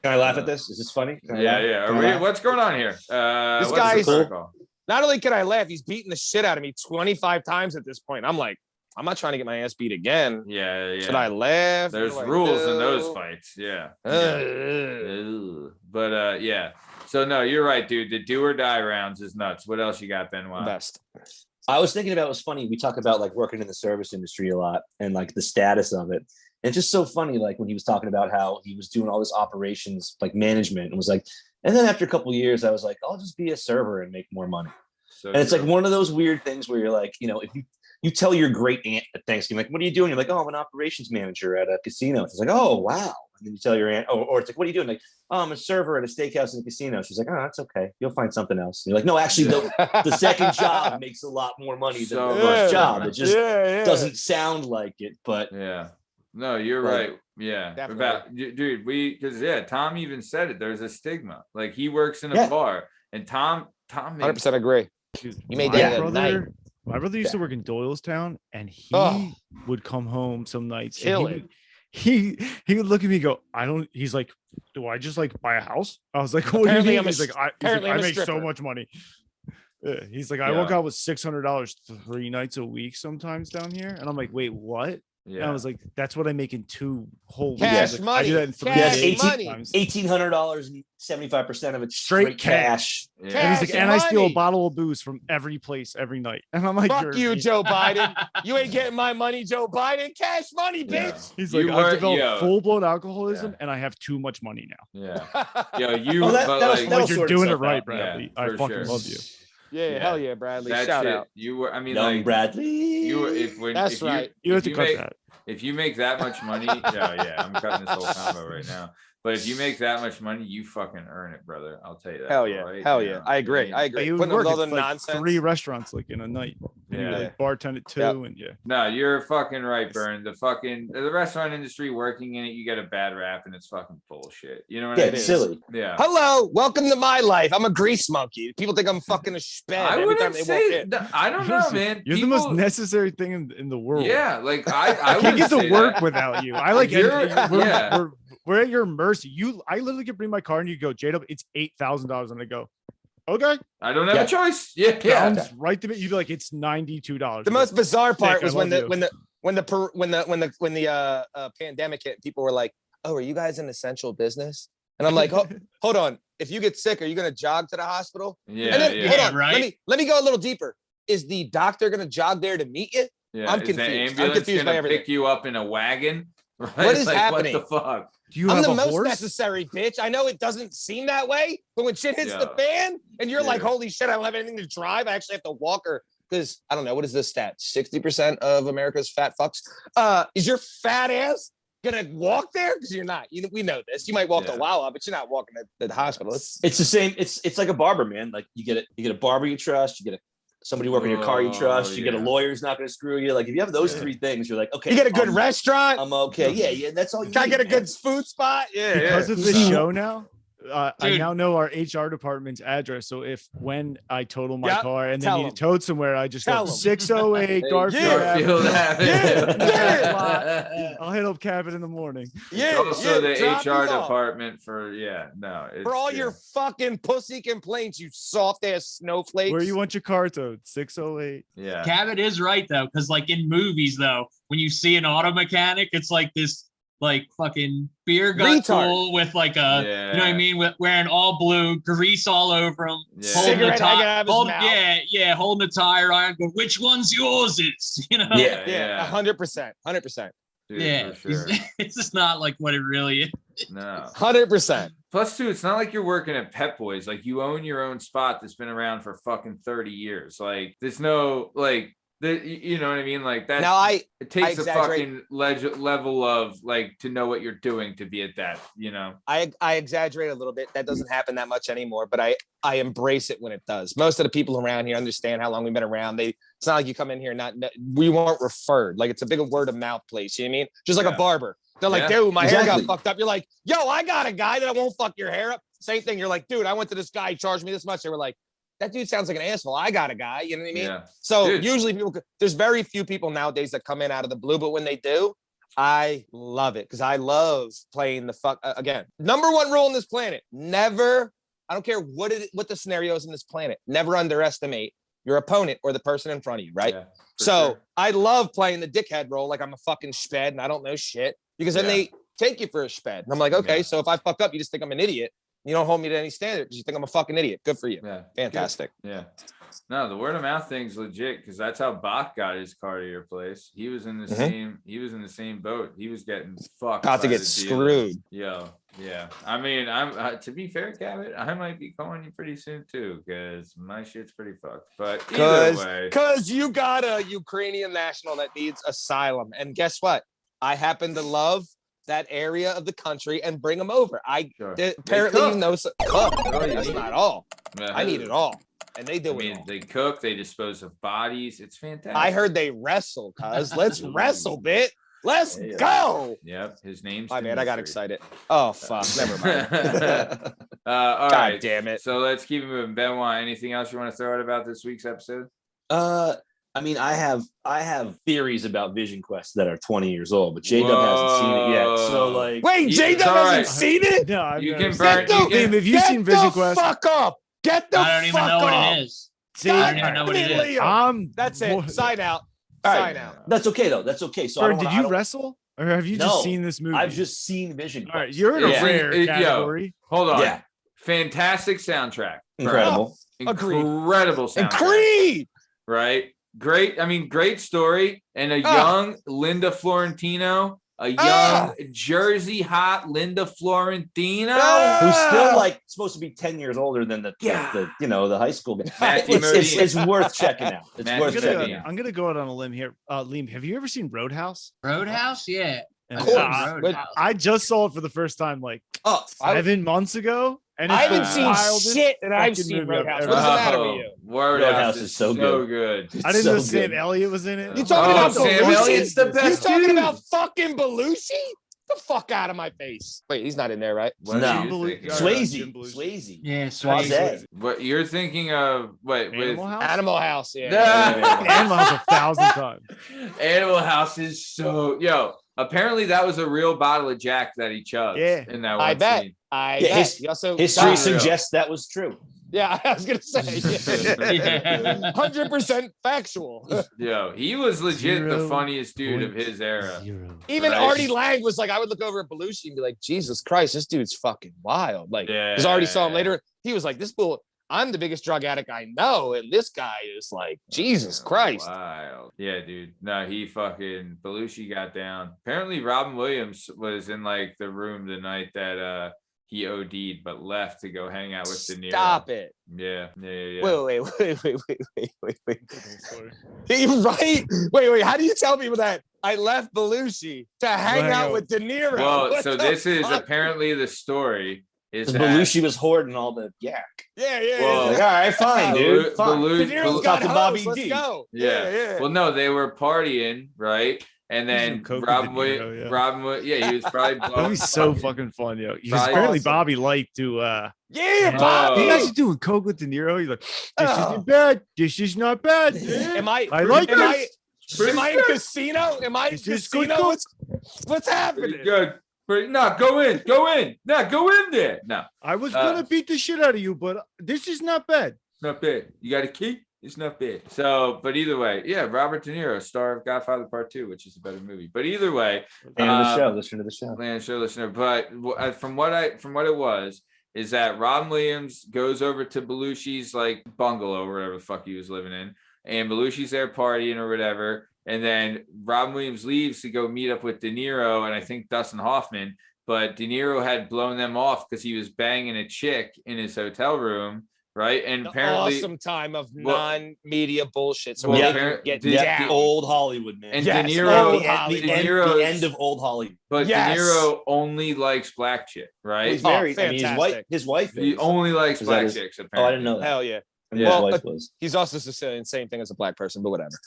can I laugh at this? Is this funny? What's going on here? This guy's not only can I laugh, he's beating the shit out of me 25 times at this point. I'm like, I'm not trying to get my ass beat again. Yeah. Should I laugh? There's rules in those fights. Yeah. But So no, you're right, dude. The do or die rounds is nuts. What else you got, Benoit? Best. I was thinking about, it was funny. We talk about like working in the service industry a lot and like the status of it. And it's just so funny, like when he was talking about how he was doing all this operations, like management, and was like, and then after a couple of years, I was like, I'll just be a server and make more money. And it's like one of those weird things where you're like, you know, if you tell your great aunt at Thanksgiving, like, what are you doing? You're like, oh, I'm an operations manager at a casino. It's like, oh, wow. And then you tell your aunt, or it's like, what are you doing? Like, oh, I'm a server at a steakhouse in a casino. She's like, oh, that's okay. You'll find something else. And you're like, no, actually, the second job makes a lot more money than the first job. It just doesn't sound like it, but no, you're right. Yeah. Definitely. About dude, because Tom even said it. There's a stigma. Like he works in a bar, and Tom 100% agree. You made that at night. My brother used to work in Doylestown, and he would come home some nights. He would look at me and go, he's like, do I just like buy a house? I was like, what do you mean? He's like, I make so much money. He's like, I walk out with $600 3 nights a week sometimes down here. And I'm like, wait, what? Yeah. And I was like, that's what I make in 2 whole cash weeks. money. I do that in 3 days. $1,800 and 75% of it straight cash. Yeah. And he's like, and I steal a bottle of booze from every place every night. And I'm like, fuck you, Joe Biden. You ain't getting my money, Joe Biden. Cash money, bitch. Yeah. He's like, I've developed full-blown alcoholism, and I have too much money now. Yeah. You're doing it right, Bradley. I fucking love you. Yeah, hell yeah, Bradley. Shout out. You were, I mean, young Bradley. You were, if you make that much money, I'm cutting this whole combo right now. But if you make that much money, you fucking earn it, brother. I'll tell you that. Hell yeah, hell yeah. I agree. He would work all the nonsense. 3 restaurants like in a night. Yeah, like bartend at 2, and No, you're fucking right, Bern. The restaurant industry, working in it, you get a bad rap, and it's fucking bullshit. You know what I mean? It's silly. Yeah. Hello, welcome to my life. I'm a grease monkey. People think I'm fucking a sped. I wouldn't say. I don't know, man. You're the most necessary thing in the world. Yeah, like I can't get to work without you. I like we're at your mercy. I literally can bring my car and you go, J-Dub, it's $8,000, and I go, okay. I don't have a choice. Yeah. Sounds right to me. You'd be like, it's $92. The most bizarre part was when the pandemic hit. People were like, "Oh, are you guys an essential business?" And I'm like, "Hold on. if you get sick, are you going to jog to the hospital? Yeah. And then, hold on. Right. Let me go a little deeper. Is the doctor going to jog there to meet you? Yeah. I'm confused. I'm confused by everything. Pick you up in a wagon? Right? What is like, happening? What the fuck? I'm the most necessary, bitch. I know it doesn't seem that way, but when shit hits the fan and you're like, holy shit, I don't have anything to drive. I actually have to walk her because I don't know. What is this stat? 60% of America's fat fucks. Is your fat ass gonna walk there? Because you're not. We know this. You might walk to Wawa, but you're not walking to the hospital. It's the same. It's like a barber, man. Like you get a barber you trust. You get somebody working your car you trust. You get a lawyer who's not going to screw you. Like if you have those three things, you're like, okay. You get a good restaurant. I'm okay. Yeah. That's all you Can I need, get a good food spot? Yeah. Because of this show now, I now know our HR department's address. So when I total my car and then need it towed somewhere, I just go 608 Garfield. I'll hit up Cabot in the morning. Yeah. Also the HR department for all your fucking pussy complaints, you soft ass snowflakes. Where you want your car towed? 608. Yeah. Cabot is right though, because like in movies though, when you see an auto mechanic, it's like this like fucking beer gut tool with like a you know what I mean, with wearing all blue, grease all over him, holding the tire, holding the tire iron, but which one's yours? Is 100%. Yeah, sure. It's just not like what it really is. No, 100%. Plus, too, it's not like you're working at Pep Boys. Like you own your own spot that's been around for fucking 30 years. Like there's no like. You know what I mean? Like that. Now it takes a fucking level of like to know what you're doing to be at that. You know. I exaggerate a little bit. That doesn't happen that much anymore, but I embrace it when it does. Most of the people around here understand how long we've been around. It's not like you come in here we weren't referred. Like it's a big word of mouth place. You know what I mean? Just like a barber. They're like, dude, my hair got fucked up. You're like, yo, I got a guy that won't fuck your hair up. Same thing. You're like, dude, I went to this guy, he charged me this much. They were like, that dude sounds like an asshole. I got a guy, you know what I mean? Yeah. So usually there's very few people nowadays that come in out of the blue, but when they do, I love it because I love playing the fuck again. Number one rule on this planet: never. I don't care what the scenario is in this planet. Never underestimate your opponent or the person in front of you. Right. Yeah, so I love playing the dickhead role like I'm a fucking sped and I don't know shit because then they take you for a sped. And I'm like, okay, so if I fuck up, you just think I'm an idiot. You don't hold me to any standard because you think I'm a fucking idiot. Good for you. Yeah. Fantastic. Good. Yeah. No, the word of mouth thing's legit because that's how Bach got his car to your place. He was in the same. He was in the same boat. He was getting fucked. About to get screwed. Yeah. I mean, I'm to be fair, Cabot, I might be calling you pretty soon too because my shit's pretty fucked. But either way, because you got a Ukrainian national that needs asylum, and guess what? I happen to love that area of the country and bring them over. Apparently you know that's not all. I need it all. And they do it all. They cook, they dispose of bodies. It's fantastic. I heard they wrestle, cuz. Let's wrestle, bit. Let's go. Yep. His name's my man. I got excited. Oh fuck. Never mind. All God right. Damn it. So let's keep it moving. Benoit, anything else you want to throw out about this week's episode? I mean, I have theories about Vision Quest that are 20 years old, but J-Dub hasn't seen it yet. So like, wait, J-Dub hasn't seen it? No, you can burn. Have you seen Vision Quest? Fuck up. Get the fuck up. I don't even know what it is. See, I don't even know what it is. That's it. Sign out. Sign out. That's okay though. That's okay. So did you wrestle? Or have you just seen this movie? I've just seen Vision Quest. All right, you're in a rare category. Hold on. Yeah. Fantastic soundtrack. Incredible. Incredible soundtrack. And Creed. Right? Great story. And a young Linda Florentino, a young Jersey hot Linda Florentino. Who's still like supposed to be 10 years older than the high school guy. It's worth checking out. It's worth checking out. I'm gonna go out on a limb here. Liam, have you ever seen Roadhouse? Roadhouse? Yeah. I just saw it for the first time like 7 months ago. And I haven't seen shit that I've seen Roadhouse. What's the matter with you? Roadhouse is so good. I didn't know Sam Elliott was in it. You talking about Sam Elliott's the best? You talking about fucking Belushi? The fuck out of my face. Wait, he's not in there, right? No. Swayze. Yeah, Swayze. What you're thinking of? Wait, Animal House. Yeah. Animal House 1,000 times. Animal House is so apparently that was a real bottle of Jack that he chugged in that one scene. History suggests that was true. Yeah, I was gonna say 100% factual. Yo, he was legit the funniest dude of his era. Even Artie Lang was like, I would look over at Belushi and be like, Jesus Christ, this dude's fucking wild. Like, because I already saw him later. He was like, this bull. I'm the biggest drug addict I know, and this guy is like, Jesus Christ. Wild. Yeah, dude. No, he fucking Belushi got down. Apparently, Robin Williams was in like the room the night that he OD'd, but left to go hang out with De Niro. Stop it. Yeah. Wait. Right? Wait. How do you tell people that I left Belushi to hang out with De Niro? Well, so this is apparently the story. Is that Belushi was hoarding all the yak. Yeah. Well, like, all right, fine, dude. Fine. De Niro's got Bobby Let's go. Yeah. Well, no, they were partying, right? And then Robin Williams, he was probably That'd be so fucking fun, yo. Because apparently Bobby liked to Bobby. You guys are doing coke with De Niro. He's like, this isn't bad. This is not bad. I like this. Am I in casino? Am I in casino? What's happening? Good. But no, go in. No, go in there. No. I was gonna beat the shit out of you, but this is not bad. Not bad. You got a key? It's not bad. So, but either way, yeah, Robert De Niro, star of Godfather Part 2, which is a better movie. But either way, listen to the show. Listener. But from what it was, is that Robin Williams goes over to Belushi's like bungalow, or whatever the fuck he was living in, and Belushi's there partying or whatever. And then Robin Williams leaves to go meet up with De Niro and I think Dustin Hoffman. But De Niro had blown them off because he was banging a chick in his hotel room, right? And apparently, awesome time of non-media bullshit. So get old Hollywood, man. And De Niro, the end of old Hollywood. But De Niro only likes black chick, right? He's married. I mean, his wife. He only likes black chicks. Apparently. Oh, I didn't know that. Hell yeah. Well, his wife was. He's also Sicilian, same thing as a black person, but whatever.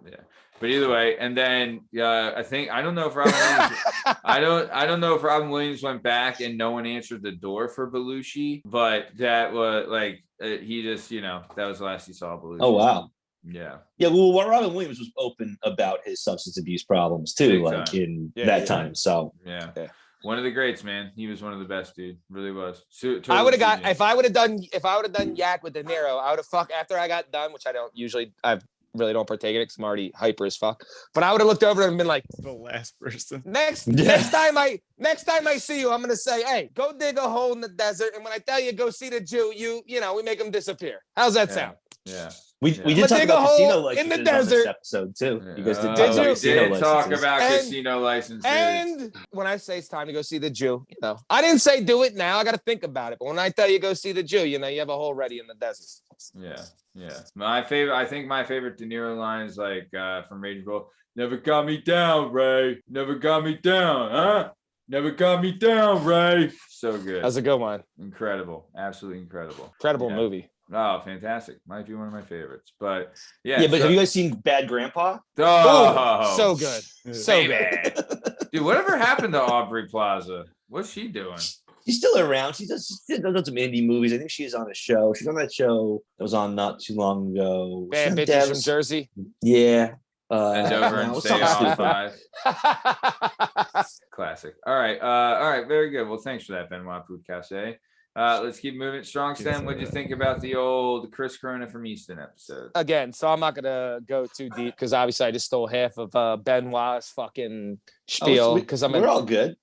Yeah. But either way, and then I don't know if Robin Williams, I don't know if Robin Williams went back and no one answered the door for Belushi, but that was like he just that was the last he saw Belushi. Oh wow. Yeah. Yeah. Well, Robin Williams was open about his substance abuse problems too, like in that time. So yeah. One of the greats, man. He was one of the best, dude. Really was. I would have got if I would have done yak with De Niro, I would have after I got done, which I don't usually. I really don't partake in it because I'm already hyper as fuck. But I would have looked over and been like, the last person. Next time I see you, I'm gonna say, hey, go dig a hole in the desert, and when I tell you go see the Jew, we make them disappear. How's that sound? Yeah. We did talk about casino licenses in the desert on this episode too. Yeah. You guys did talk about casino licenses. And when I say it's time to go see the Jew, I didn't say do it now. I got to think about it. But when I tell you go see the Jew, you have a hole ready in the desert. Yeah. I think my favorite De Niro line is like from Raging Bull. Never got me down, Ray. Never got me down, huh? Never got me down, Ray. So good. That's a good one. Incredible. Absolutely incredible. Incredible movie. Oh, fantastic. Might be one of my favorites. But but have you guys seen Bad Grandpa? Oh, so good. So good. Dude, whatever happened to Aubrey Plaza? What's she doing? She's still around. She does some indie movies. I think she's on a show. She's on that show that was on not too long ago. Bad Bitches from Jersey. Yeah. And over and stay on 5. Classic. All right. Very good. Well, thanks for that, Benoit Podcasy. Let's keep moving. Strong Stem, what did you think about the old Chris Corona from Easton episode? Again, so I'm not going to go too deep because obviously I just stole half of Benoit's fucking spiel. We're all good.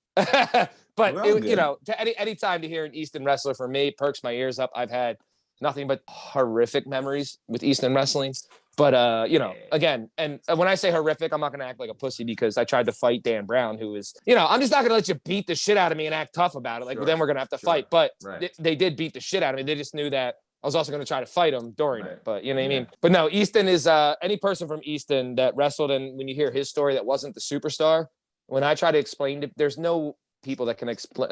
But, any time to hear an Easton wrestler for me perks my ears up. I've had nothing but horrific memories with Easton wrestling. But, again, and when I say horrific, I'm not going to act like a pussy because I tried to fight Dan Brown, who is, I'm just not going to let you beat the shit out of me and act tough about it. Like, then we're going to have to fight. But they did beat the shit out of me. They just knew that I was also going to try to fight him during it. But you know what I mean? But no, Easton is any person from Easton that wrestled. And when you hear his story that wasn't the superstar, when I try to explain it, there's no people that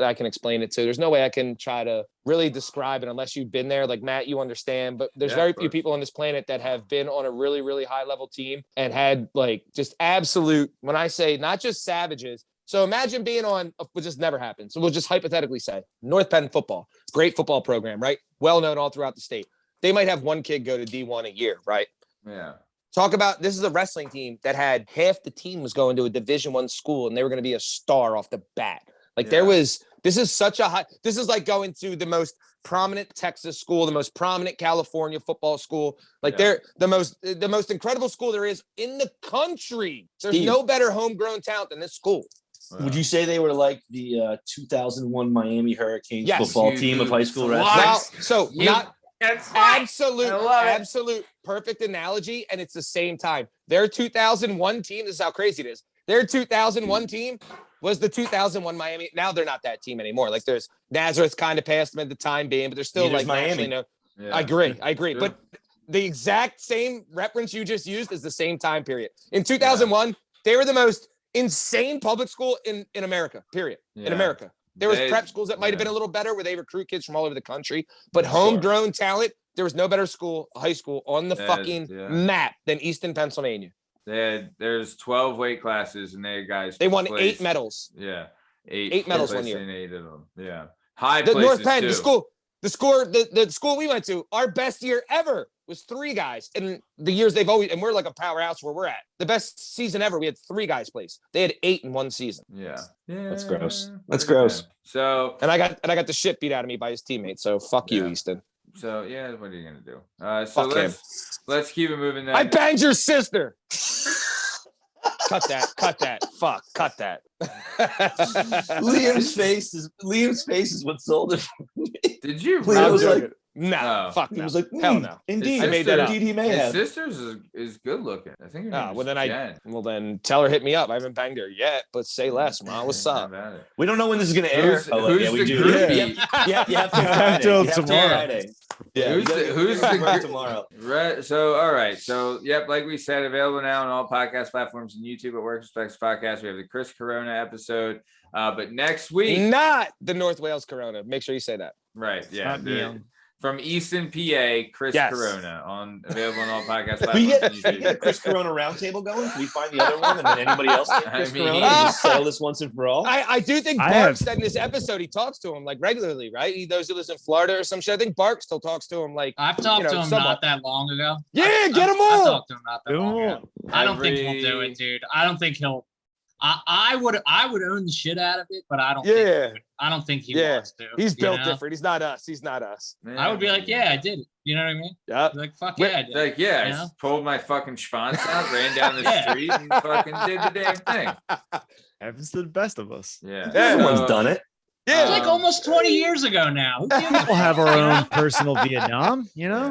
I can explain it to. There's no way I can try to really describe it unless you've been there. Like Matt, you understand, but there's very few people on this planet that have been on a really, really high level team and had like just absolute, when I say not just savages. So imagine being on, which just never happened. So we'll just hypothetically say North Penn football, great football program, right? Well known all throughout the state. They might have one kid go to D1 a year, right? Yeah. Talk about, this is a wrestling team that had half the team was going to a Division I school and they were going to be a star off the bat. Like this is such a high, this is like going to the most prominent Texas school, the most prominent California football school. Like they're the most incredible school there is in the country. There's no better homegrown talent than this school. Wow. Would you say they were like the 2001 Miami Hurricanes football team of high school wrestling? Wow. So absolute perfect analogy. And it's the same time. Their 2001 team, this is how crazy it is. Their 2001 team was the 2001 Miami. Now they're not that team anymore. Like there's Nazareth kind of past them at the time being, but they're still like Miami. I agree. Sure. But the exact same reference you just used is the same time period. In 2001, they were the most insane public school in America, period. In America. There was prep schools that might have been a little better where they recruit kids from all over the country, but homegrown talent, there was no better school, high school on the fucking map than Easton, Pennsylvania. There's 12 weight classes and they had guys. They won 8 medals. Yeah. 8 medals 1 year. 8 of them. Yeah. High the places North Penn, too. the school we went to, our best year ever was 3 guys. And the years they've always, and we're like a powerhouse where we're at. The best season ever, we had 3 guys place. They had 8 in one season. Yeah. That's gross. That's gross. So and I got the shit beat out of me by his teammates. So fuck you, Easton. So what are you gonna do? So let's keep it moving then. I banged your sister. Cut that. Fuck. Cut that. Liam's face is what sold it for me. Did you? Liam was like, no, fuck no. He was like, hell no. Indeed, I made that up. Indeed, he may have. His sister's is good looking. I think. Then tell her hit me up. I haven't banged her yet, but say less, Ma. What's up? We don't know when this is gonna air. We do. Yeah, you have to tomorrow. Yeah, who's the tomorrow? Right. So all right. So like we said, available now on all podcast platforms and YouTube at Work Respects Podcast. We have the Chris Corona episode. But next week, not the North Wales Corona. Make sure you say that. Right. Yeah. From Easton, PA, Chris Corona available on all podcast platforms. Can we get a Chris Corona roundtable going? Can we find the other one and then anybody else get Chris Corona and just settle this once and for all? I do think Bark said in this episode he talks to him like regularly, right? He knows he lives in Florida or some shit. I think Bark still talks to him like I've talked to him not that long ago. Yeah, get him on. I talked to him not that long ago. I don't think he'll do it, dude. I don't think he'll. I would own the shit out of it, but I don't. I don't think he wants to. He's built different. He's not us. Man. I would be like, I did it. You know what I mean? Yeah. Like fuck yeah, I did. Like I just pulled my fucking schwanz out, ran down the street, and fucking did the damn thing. Happens to the best of us. Yeah. Everyone's done it. Yeah. It's like almost 20 years ago now. We'll have our own personal Vietnam, you know?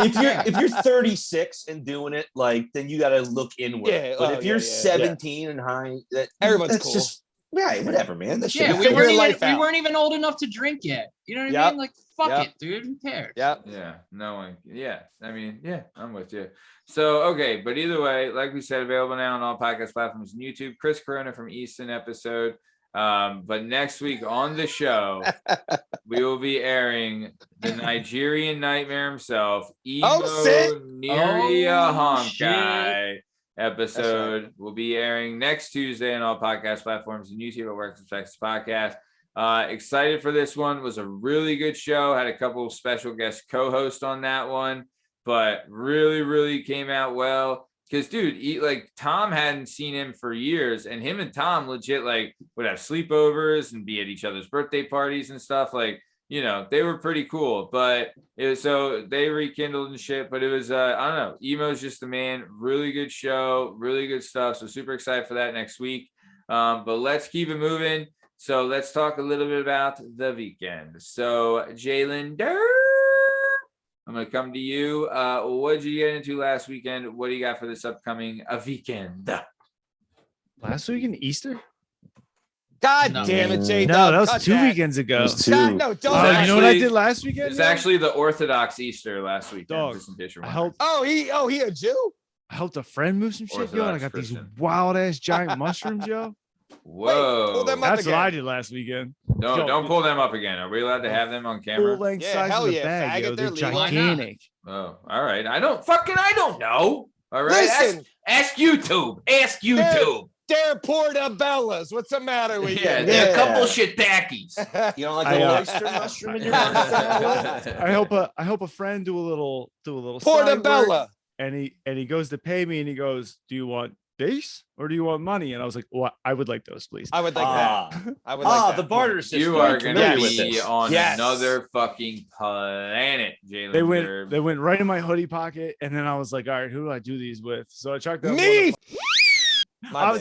If you're 36 and doing it, like, then you got to look inward. Yeah, but if you're 17 and high, everyone's cool. Just whatever, man. That shit. We weren't even old enough to drink yet. You know what I mean? Like, fuck it, dude. Who cares? Yeah. No one. Yeah. I mean, I'm with you. So, okay. But either way, like we said, available now on all podcast platforms and YouTube. Chris Corona from Easton episode. But next week on the show, we will be airing the Nigerian Nightmare himself, Emo Niria Honkai episode. Will be airing next Tuesday on all podcast platforms and YouTube at Work Respects Podcast. Excited for this one. Was a really good show. Had a couple of special guest co-hosts on that one, but really, really came out well. Because, dude, like Tom hadn't seen him for years, and him and Tom legit like would have sleepovers and be at each other's birthday parties and stuff. Like, you know, they were pretty cool. But it was, so they rekindled and shit. But it was, I don't know, Emo's just the man. Really good show, really good stuff. So super excited for that next week. But let's keep it moving. So let's talk a little bit about the weekend. So Lyn Dub, I'm going to come to you. What did you get into last weekend? What do you got for this upcoming weekend? Last weekend, Easter? God damn it, Jay. No, that was 2 weekends ago. It was 2. God, no, don't. You know what I did last weekend? It's actually the Orthodox Easter last weekend. Dog, he a Jew? I helped a friend move some shit, yo, and I got these wild ass giant mushrooms, yo. Whoa. Wait, that's what I did last weekend. No, don't pull them up again. Are we allowed to have them on camera? Full length size of the bag, yo. They're gigantic. Oh, all right. I don't know. All right. Listen. Ask YouTube. Ask YouTube. They're portabellas. What's the matter with you? They're a couple shiitakes. You don't like a oyster mushroom in your mouth? I help a friend do a little portabella. And he goes to pay me and he goes, do you want base or do you want money? And I was like, well, I would like those, please. I would like that. I would like that. The barter system. You are going to be on another fucking planet, Jalen. They went right in my hoodie pocket, and then I was like, all right, who do I do these with? So I checked out me.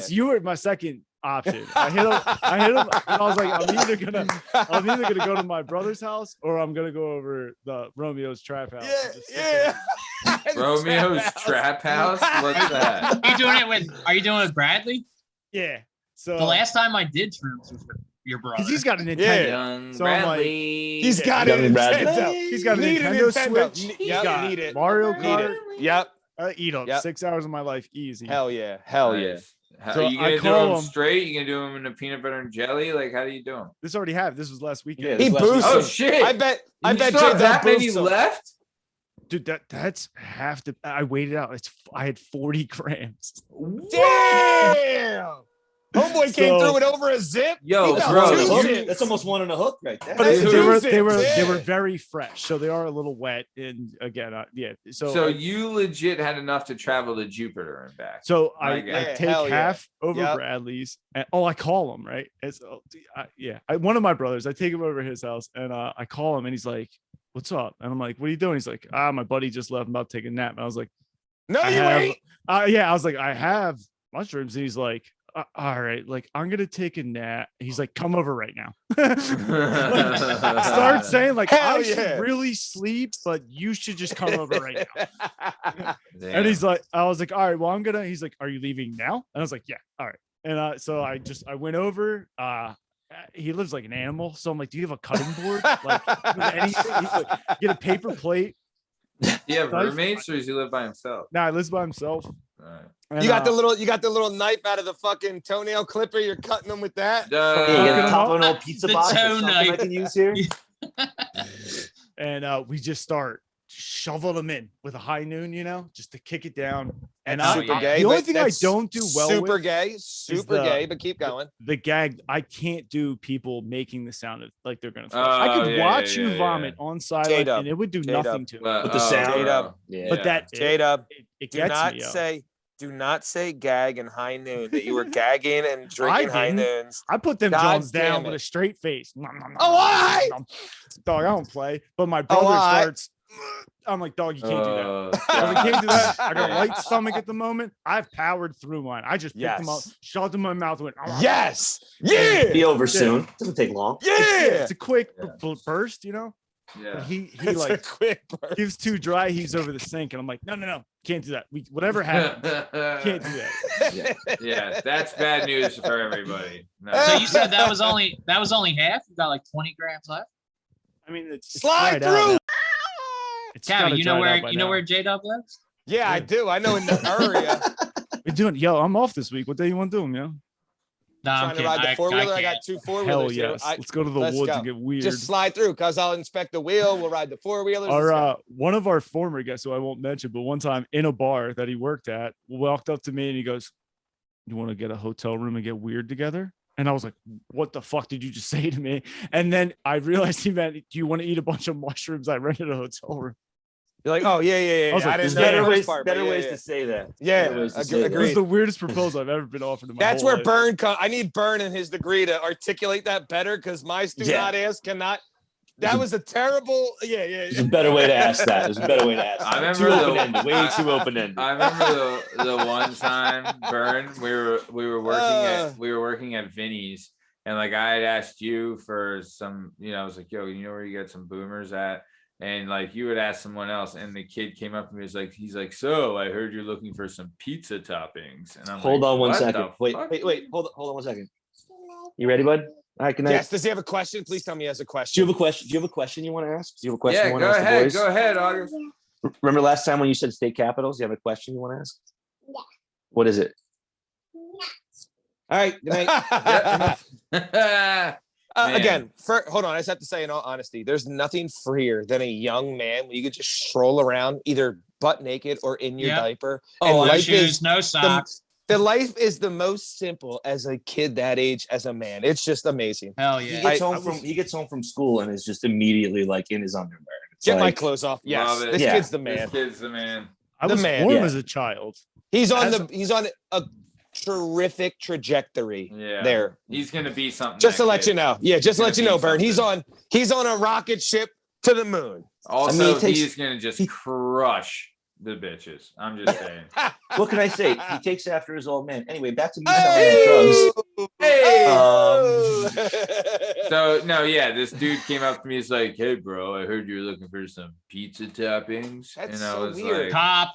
You were my second option. I hit him, and I was like, I'm either gonna go to my brother's house or I'm gonna go over the Romeo's trap house. Yeah. Romeo's trap house. What's that? Are you doing it with Bradley? Yeah. So the last time I did shrooms was with your brother. Because he's got a Nintendo. Yeah. So I'm like, he's got a Nintendo. He's got a Nintendo Switch. He's got need it. Mario Kart. Yep. Eat up 6 hours of my life easy. Hell yeah. Nice. So are you gonna do them straight? You gonna do them in a peanut butter and jelly? Like, how do you do them? This already happened. This was last weekend. Yeah, he boosted. Oh shit! I bet that many left. Dude, that's half the. I weighed it out. I had 40 grams. Damn. Homeboy came through it over a zip. Yo, bro, that's almost one and a hook right there. But they were very fresh, so they are a little wet. And again, yeah. So you legit had enough to travel to Jupiter and back. So I take half over Bradley's, and I call him right. One of my brothers. I take him over to his house, and I call him, and he's like, "What's up?" And I'm like, "What are you doing?" He's like, "My buddy just left. I'm about to take a nap." And I was like, "No, you ain't." Yeah, I was like, "I have mushrooms," and he's like, all right, like I'm gonna take a nap. He's like, come over right now. Start saying like, I should really sleep, but you should just come over right now. And he's like, I was like, all right, well, he's like, are you leaving now? And I was like, yeah, all right. And so I went over. He lives like an animal, so I'm like, do you have a cutting board? Like anything? He's like, get a paper plate. Do you have roommates, or does he live by himself? No, he lives by himself. All right. And, you got the little knife out of the fucking toenail clipper. You're cutting them with that. You get a top of an old pizza box or something I can use here. And we just start shoveling them in with a high noon, just to kick it down. And gay, the only thing I don't do well super with gay, but keep going. The gag, I can't do people making the sound of like they're gonna throw. I could watch you vomit on silent and it would do nothing to it. With the sound. But that J-Dub, it gets me. Do not say gag and high noon that you were gagging and drinking high noons. I put them Johns down with a straight face. I dog, I don't play. But my brother starts. I'm like, dog, you can't do that. I can't do that. I got a light stomach at the moment. I've powered through mine. I just picked them up, shoved them in my mouth, and went. Yes, yeah. Be over soon. Doesn't take long. Yeah, it's a quick burst, Yeah. But he like gives too dry. He's over the sink, and I'm like, no, can't do that. Whatever happened, can't do that. Yeah, that's bad news for everybody. No. So you said that was only half. You got like 20 grams left. I mean, it's slide through. Cabby, you know where J-Dub lives? Yeah, I do. I know in the area. You're doing, I'm off this week. What day you want to do, yo? No, trying to ride the four-wheeler. I got two four-wheelers. Hell yes. Let's go to the woods and get weird. Just slide through, cause I'll inspect the wheel. We'll ride the four-wheelers. One of our former guests, who I won't mention, but one time in a bar that he worked at, walked up to me and he goes, "You want to get a hotel room and get weird together?" And I was like, what the fuck did you just say to me? And then I realized he meant, do you want to eat a bunch of mushrooms? I rented a hotel room. You're like, oh, yeah. I was like, there's better ways to say that. Yeah, agreed. It was the weirdest proposal I've ever been offered in my That's whole where life. Bern comes. I need Bern and his degree to articulate that better, because my not ask cannot. That was a terrible. Yeah. There's a better way to ask that. I remember way too open-ended. I remember the one time, Bern, we were working at Vinny's, and like I had asked you for some, I was like, yo, you know where you get some boomers at? And like you would ask someone else, and the kid came up to me, he's like, so I heard you're looking for some pizza toppings. And I'm hold on one second. Wait, hold on 1 second. You ready, bud? All right, good night. Yes. Does he have a question? Please tell me he has a question. Do you have a question you want to ask? Do you have a question? Yeah, go ahead, August. Remember last time when you said state capitals? Do you have a question you want to ask? Yeah. What is it? All right, good night. Again, hold on. I just have to say, in all honesty, there's nothing freer than a young man when you could just stroll around either butt naked or in your diaper. Oh, no shoes, no socks. The life is the most simple as a kid that age, as a man. It's just amazing. Hell yeah. He gets home from school and is just immediately like in his underwear. Get my clothes off. Yes. This kid's the man. This kid's the man. I was warm as a child. He's on a terrific trajectory. There. He's gonna be something. Just to let you know. Yeah, just to let you know, Bern. He's on a rocket ship to the moon. Also, he's gonna just crush the bitches. I'm just saying. What can I say? He takes after his old man. Anyway, back to me selling drugs. So this dude came up to me. He's like, "Hey, bro, I heard you're looking for some pizza toppings." That's and I was weird. like, Cop.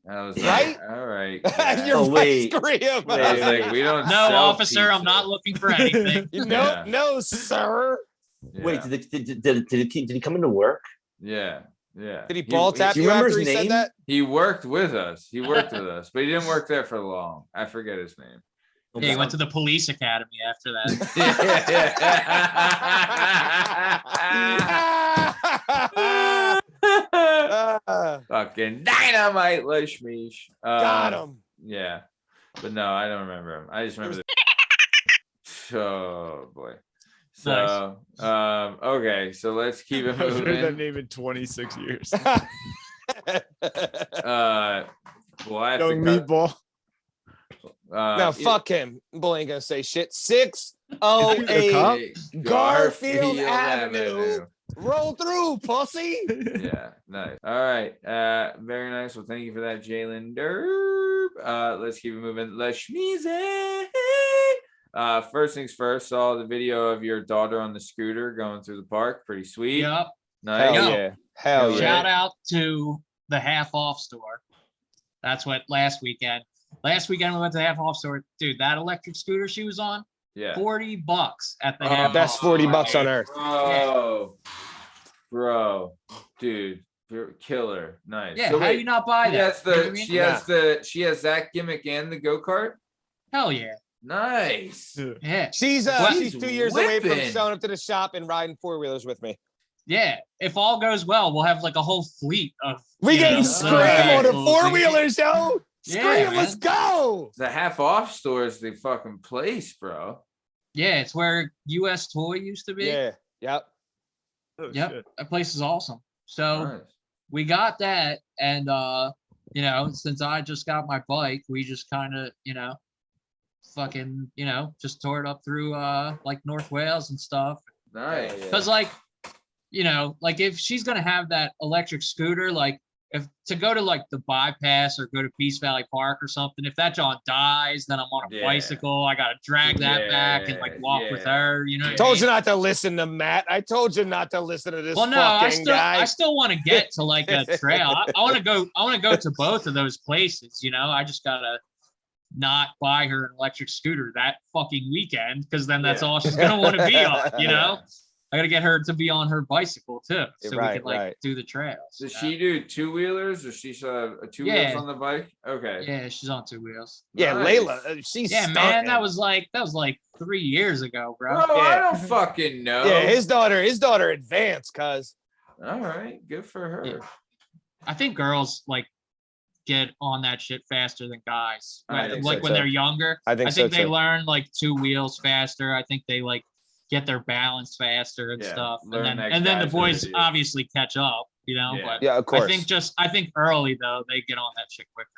I was Right? like, all right. Your wait. vice I was like, we don't. No, sell officer, pizza. I'm not looking for anything. No, sir. Yeah. Wait, did he come into work? Yeah. Did he ball tap you you remember after he his said name? that? He worked with us. But he didn't work there for long. I forget his name. Yeah, he went to the police academy after that. Fucking dynamite, Lasmeeshma. Got him. Yeah, but no, I don't remember him. I just remember oh boy. So, okay, so let's keep it I've heard that moving. name in 26 years. Well, I have Young to cut- meatball. Now fuck him. Boy ain't gonna say shit. 608 Garfield Avenue. Roll through, pussy. Yeah, nice. All right. Very nice. Well, thank you for that, Lyn Dub. Let's keep it moving. Lasmeeshma. First things first, saw the video of your daughter on the scooter going through the park. Pretty sweet. Yep. Nice. Hell yeah. Shout out to the half off store. That's what last weekend we went to the half off store. Dude, that electric scooter she was on, Yeah. $40 at the half Best off. $40 on earth. Bro, dude, you're a killer. Nice. Yeah, So how do you not buy that? She has that gimmick and the go-kart. Hell yeah. Nice. Yeah. She's 2 years away from whipping. showing up to the shop and riding four-wheelers with me. Yeah. If all goes well, we'll have like a whole fleet of We getting Scram on the vehicles. four-wheelers, yo. Yeah, Scram, man. let's go. The half off store is the fucking place, bro. Yeah, it's where US Toy used to be. Yeah. Yep. Oh, Yep. shit. That place is awesome. So Nice. we got that, and since I just got my bike, we just kind of, fucking, just tore it up through like North Wales and stuff. Nice. Because like if she's gonna have that electric scooter, like if to go to like the bypass or go to Peace Valley Park or something, if that John dies, then I'm on a bicycle. I gotta drag that back and like walk with her. You know. Told you not to listen to Matt. I told you not to listen to this. Well, no, fucking guy. I still want to get to like a trail. I want to go to both of those places. I just gotta not buy her an electric scooter that fucking weekend, because then that's all she's gonna want to be on. I gotta get her to be on her bicycle too, so we can do the trails. Does she do two-wheelers, or she should have a two-wheels on the bike? Okay. Yeah, she's on 2 wheels. Yeah, Nice. Layla, she's man. stunting. That was like 3 years ago, bro. I don't fucking know. Yeah, his daughter advanced, cuz. All right, good for her. Yeah. I think girls like get on that shit faster than guys. I think Like so, when too. they're younger. I think so, they too. learn like 2 wheels faster. I think they like get their balance faster and stuff. learn And then the boys dexterity. obviously catch up, Yeah. but Yeah, of course. I think early though, they get on that shit quicker.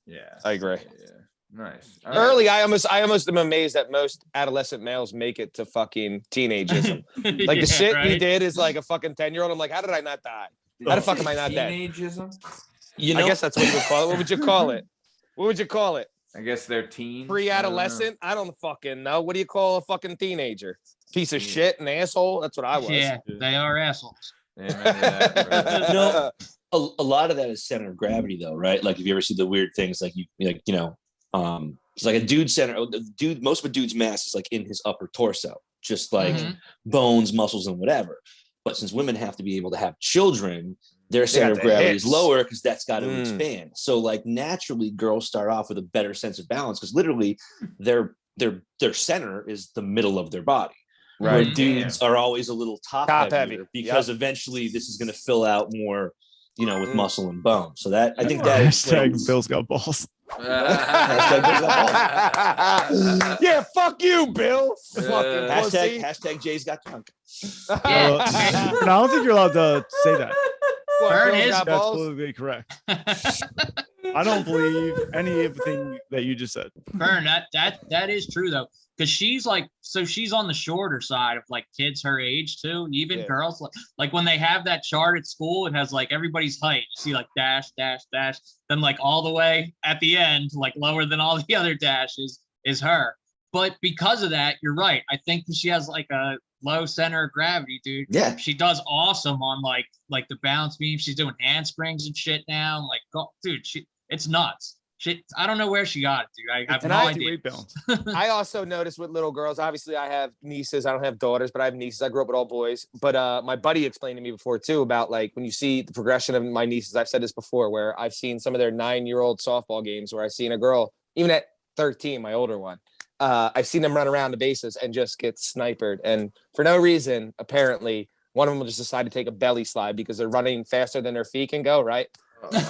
Yeah, I agree. Yeah. Nice. All Early, I almost am amazed that most adolescent males make it to fucking teenageism. Like the shit he did is like a fucking 10-year-old. I'm like, how did I not die? How the fuck am I not dead? Teenageism? I guess that's what you would call it. What would you call it? What would you call it? I guess they're teens. Pre-adolescent? I don't fucking know. What do you call a fucking teenager? Piece of shit, an asshole? That's what I was. Yeah, they are assholes. A lot of that is center of gravity, though, right? Like, if you ever see the weird things, like it's like a dude center. Most of a dude's mass is like in his upper torso, just like bones, muscles, and whatever. But since women have to be able to have children, their center of gravity is lower because that's got to expand. So, like, naturally, girls start off with a better sense of balance because literally, their center is the middle of their body. Right. Where dudes are always a little top heavy because eventually this is going to fill out more, with muscle and bone. So that I think that hashtag Bill's got balls. Yeah, fuck you, Bill. Hashtag Jay's got junk. I don't think you're allowed to say that. Bern is absolutely correct. I don't believe anything that you just said. Bern, that is true though, because she's like, so she's on the shorter side of like kids her age too, and even girls like when they have that chart at school, it has like everybody's height. You see like dash, dash, dash, then like all the way at the end, like lower than all the other dashes is her. But because of that, you're right. I think that she has like a low center of gravity, dude. Yeah. She does awesome on like the balance beam. She's doing handsprings and shit now. Like, dude, it's nuts. I don't know where she got it, dude. I have no idea. I also noticed with little girls, obviously I have nieces. I don't have daughters, but I have nieces. I grew up with all boys. But my buddy explained to me before too about like when you see the progression of my nieces, I've said this before, where I've seen some of their 9-year-old softball games where I've seen a girl, even at 13, my older one, I've seen them run around the bases and just get sniped. And for no reason, apparently, one of them will just decide to take a belly slide because they're running faster than their feet can go, right?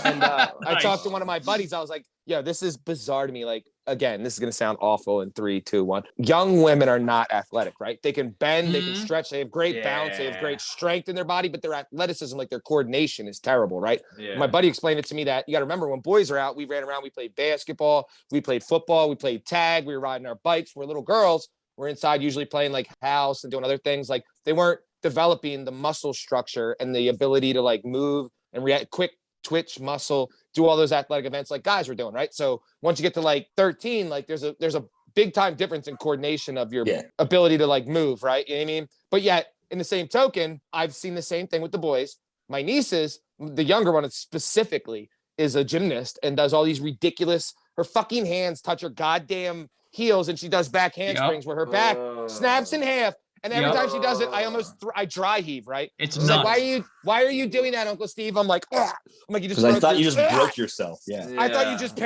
And Nice. I talked to one of my buddies. I was like, yo, this is bizarre to me. Like, again, this is going to sound awful in 3, 2, 1. Young women are not athletic, right? They can bend, they can stretch, they have great balance, they have great strength in their body, but their athleticism, like their coordination is terrible, right? Yeah. My buddy explained it to me that you got to remember when boys are out, we ran around, we played basketball, we played football, we played tag, we were riding our bikes. We're little girls. We're inside usually playing like house and doing other things. Like they weren't developing the muscle structure and the ability to like move and react quick, twitch muscle, do all those athletic events like guys were doing, right? So once you get to like 13, like there's a big time difference in coordination of your ability to like move, right? You know what I mean? But yet in the same token, I've seen the same thing with the boys. My nieces, the younger one specifically, is a gymnast and does all these ridiculous, her fucking hands touch her goddamn heels and she does back handsprings where her back snaps in half. And every time she does it, I dry heave, right? It's like, why are you doing that, Uncle Steve? I'm like, ugh. I'm like, you just. Because I thought you just broke yourself. Yeah. I thought you just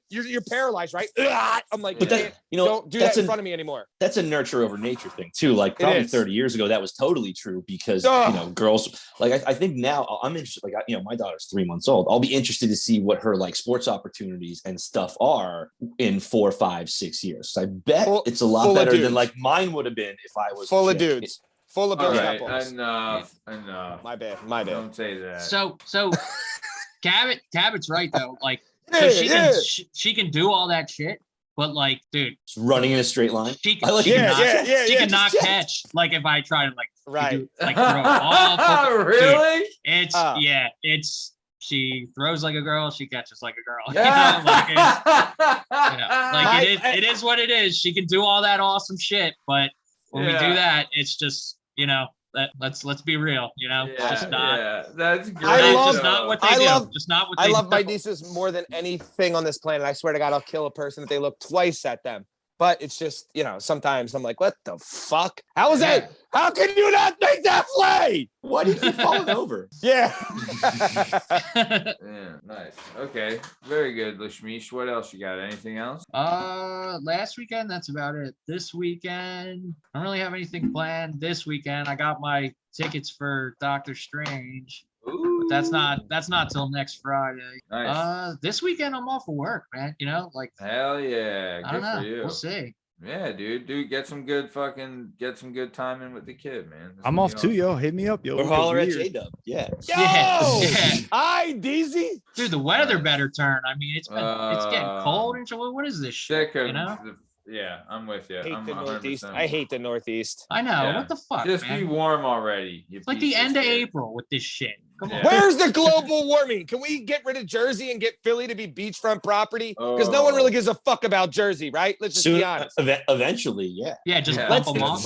you're paralyzed, right? I'm like, but that, don't do that in front of me anymore. That's a nurture over nature thing too. Like probably 30 years ago, that was totally true because girls. Like I think now I'm interested. Like my daughter's 3 months old. I'll be interested to see what her like sports opportunities and stuff are in 4, 5, 6 years. So I bet it's a lot better than like mine would have been if I was full of dudes. Full of right, enough. My bad. Don't say that. So Cabot's right though. Like, she can do all that shit, but like, dude, running in a straight line. She can not catch. Like if I try to like throw all. Really? Dude, she throws like a girl. She catches like a girl. It is what it is. She can do all that awesome shit, but when we do that, it's just let's be real. It's just not. Yeah, that's great. It's just not what they do. Just not what they do. I love my nieces more than anything on this planet. I swear to God, I'll kill a person if they look twice at them. But it's just, sometimes I'm like, what the fuck? How is that? How can you not make that play? Why do you keep falling over? Yeah. Yeah, nice. Okay. Very good, Lasmeeshma. What else you got? Anything else? Last weekend, that's about it. This weekend, I don't really have anything planned. This weekend, I got my tickets for Doctor Strange. But that's not till next Friday. Nice. This weekend I'm off of work, man. Hell yeah. I don't know. For you. We'll see. Yeah, dude, get some good time in with the kid, man. I'm off too, yo. Hit me up, yo. Or holler at J-Dub. Yeah. Yo! Hi, DZ. Dude, the weather better turn. I mean, it's getting cold and shit. What is this shit? Yeah, I'm with you. I hate the Northeast. I hate the Northeast. I know. Yeah. What the fuck, Just man? be warm already. It's like the end of April with this shit. Come on. Where's the global warming? Can we get rid of Jersey and get Philly to be beachfront property? Because no one really gives a fuck about Jersey, right? Let's just be honest. Eventually, yeah. Yeah, just bump them off.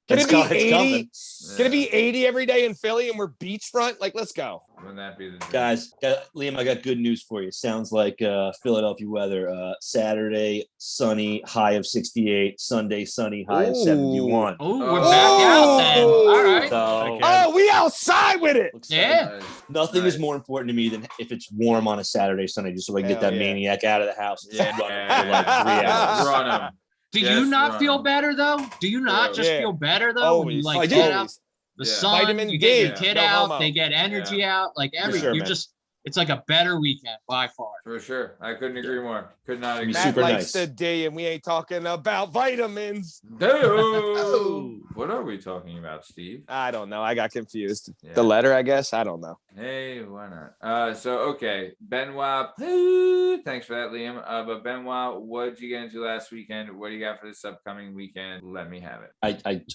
Can it be 80? Can it be 80 every day in Philly and we're beachfront? Like, let's go. Wouldn't that be the dream? Guys, Liam, I got good news for you. Sounds like Philadelphia weather. Saturday, sunny, high of 68. Sunday, sunny, high of 71. Oh, we're back out then. All right. So, we outside with it. Yeah. Nothing is more important to me than if it's warm on a Saturday, Sunday, just so I can get that maniac out of the house. Yeah. For like 3 hours. Run him. Do you not feel better though? Do you not just feel better though? When you like get out the sun, Vitamin you D. get your kid out, they get energy out, like you're man. just it's like a better weekend by far. For sure. I couldn't agree more. Could not agree. Matt likes the D, and we ain't talking about vitamins. No. What are we talking about, Steve? I don't know. I got confused. Yeah. The letter, I guess. I don't know. Hey, why not? Okay. Benoit. Thanks for that, Liam. But Benoit, what did you get into last weekend? What do you got for this upcoming weekend? Let me have it.